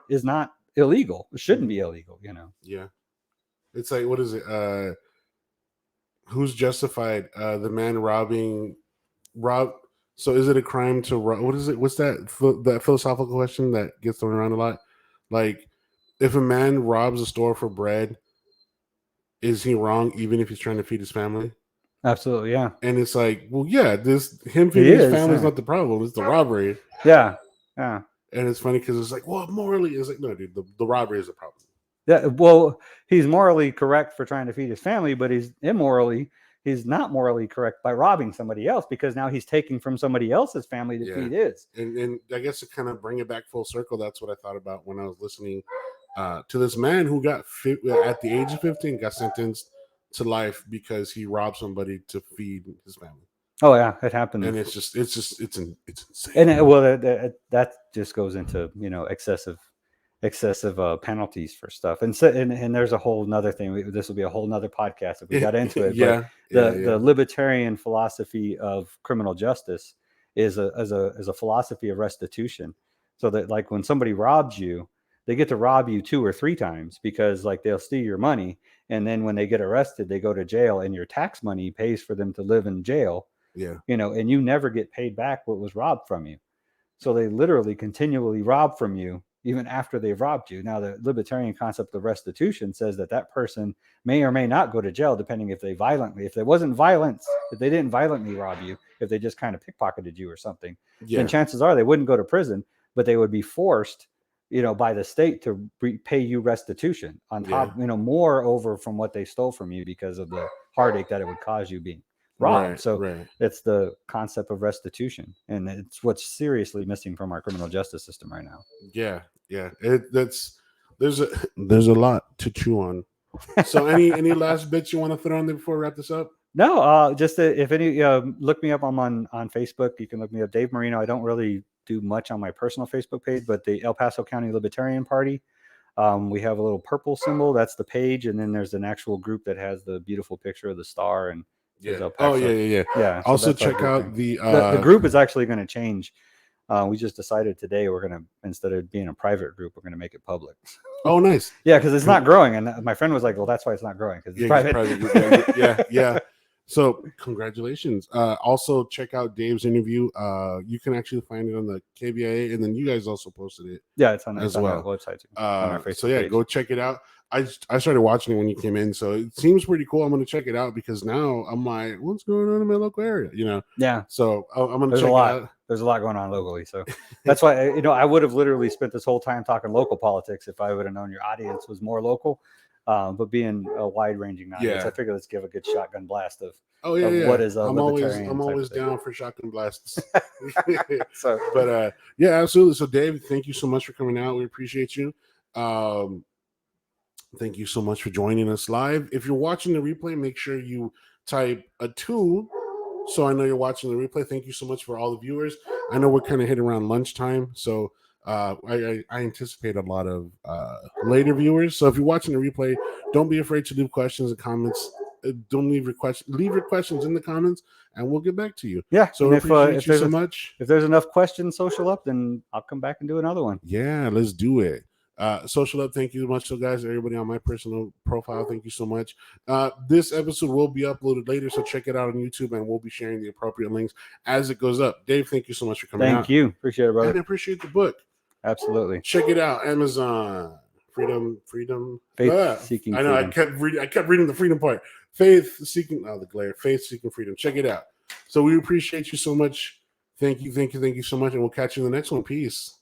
is not illegal. It shouldn't be illegal, you know? Yeah. It's like, what is it? Who's justified? The man rob. So is it a crime to rob? What is it? What's that philosophical question that gets thrown around a lot? Like, if a man robs a store for bread, is he wrong even if he's trying to feed his family? Absolutely, yeah. And it's like, well, yeah, him feeding his family is not the problem. It's the robbery. Yeah, yeah. And it's funny because it's like, well, morally, it's like, no, dude, the robbery is the problem. Yeah, well, he's morally correct for trying to feed his family, but he's not morally correct by robbing somebody else because now he's taking from somebody else's family to feed his. And I guess to kind of bring it back full circle, that's what I thought about when I was listening to this man who got at the age of 15 got sentenced to life because he robbed somebody to feed his family. Oh yeah, it happened, and it's insane. And that just goes into, you know, excessive penalties for stuff, and there's a whole nother thing. This will be a whole nother podcast if we got into it. The libertarian philosophy of criminal justice is a philosophy of restitution. So that, like, when somebody robs you, they get to rob you 2 or 3 times because, like, they'll steal your money, and then when they get arrested, they go to jail, and your tax money pays for them to live in jail. Yeah, you know, and you never get paid back what was robbed from you. So they literally continually rob from you even after they've robbed you. Now, the libertarian concept of restitution says that person may or may not go to jail, depending if there wasn't violence, if they didn't violently rob you, if they just kind of pickpocketed you or something, then chances are they wouldn't go to prison, but they would be forced, you know, by the state to pay you restitution on top, you know, more over from what they stole from you because of the heartache that it would cause you being robbed. It's the concept of restitution, and it's what's seriously missing from our criminal justice system right now. There's a lot to chew on. So any last bits you want to throw in there before we wrap this up? No, just if any, look me up. I'm on Facebook. You can look me up, Dave Marino. I don't really do much on my personal Facebook page, but the El Paso County Libertarian Party, we have a little purple symbol. That's the page, and then there's an actual group that has the beautiful picture of the star and yeah. So also check out the group is actually going to change. We just decided today we're going to, instead of being a private group, we're going to make it public. Oh, nice. Yeah, because it's not growing, and my friend was like, "Well, that's why it's not growing, because it's private." Yeah. So congratulations. Also check out Dave's interview. You can actually find it on the KBIA, and then you guys also posted it. Yeah, it's on our website too, on our Facebook page. Go check it out. I started watching it when you came in, so it seems pretty cool. I'm going to check it out because now I'm like, what's going on in my local area? You know? Yeah. So I'm going to check it out. There's a lot going on locally, so that's why, you know, I would have literally spent this whole time talking local politics if I would have known your audience was more local. But being a wide-ranging audience, I figured let's give a good shotgun blast of what is a libertarian. I'm always down for shotgun blasts. But absolutely. So Dave, thank you so much for coming out. We appreciate you. Thank you so much for joining us live. If you're watching the replay, make sure you type a 2 so I know you're watching the replay. Thank you so much for all the viewers. I know we're kind of hitting around lunchtime, so I anticipate a lot of later viewers. So if you're watching the replay, don't be afraid to leave questions and comments. Don't leave your questions in the comments, and we'll get back to you. Yeah. So if you so much. If there's enough questions social up, then I'll come back and do another one. Yeah, let's do it. Social Up, thank you so much. So, guys, everybody on my personal profile, thank you so much. This episode will be uploaded later, so check it out on YouTube, and we'll be sharing the appropriate links as it goes up. Dave, thank you so much for coming out. Thank you. Appreciate it, brother. And I appreciate the book. Absolutely. Check it out. Amazon. Freedom. Faith seeking. I know. Freedom. I kept reading the freedom part. Faith seeking. Oh, the glare. Faith seeking freedom. Check it out. So we appreciate you so much. Thank you so much, and we'll catch you in the next one. Peace.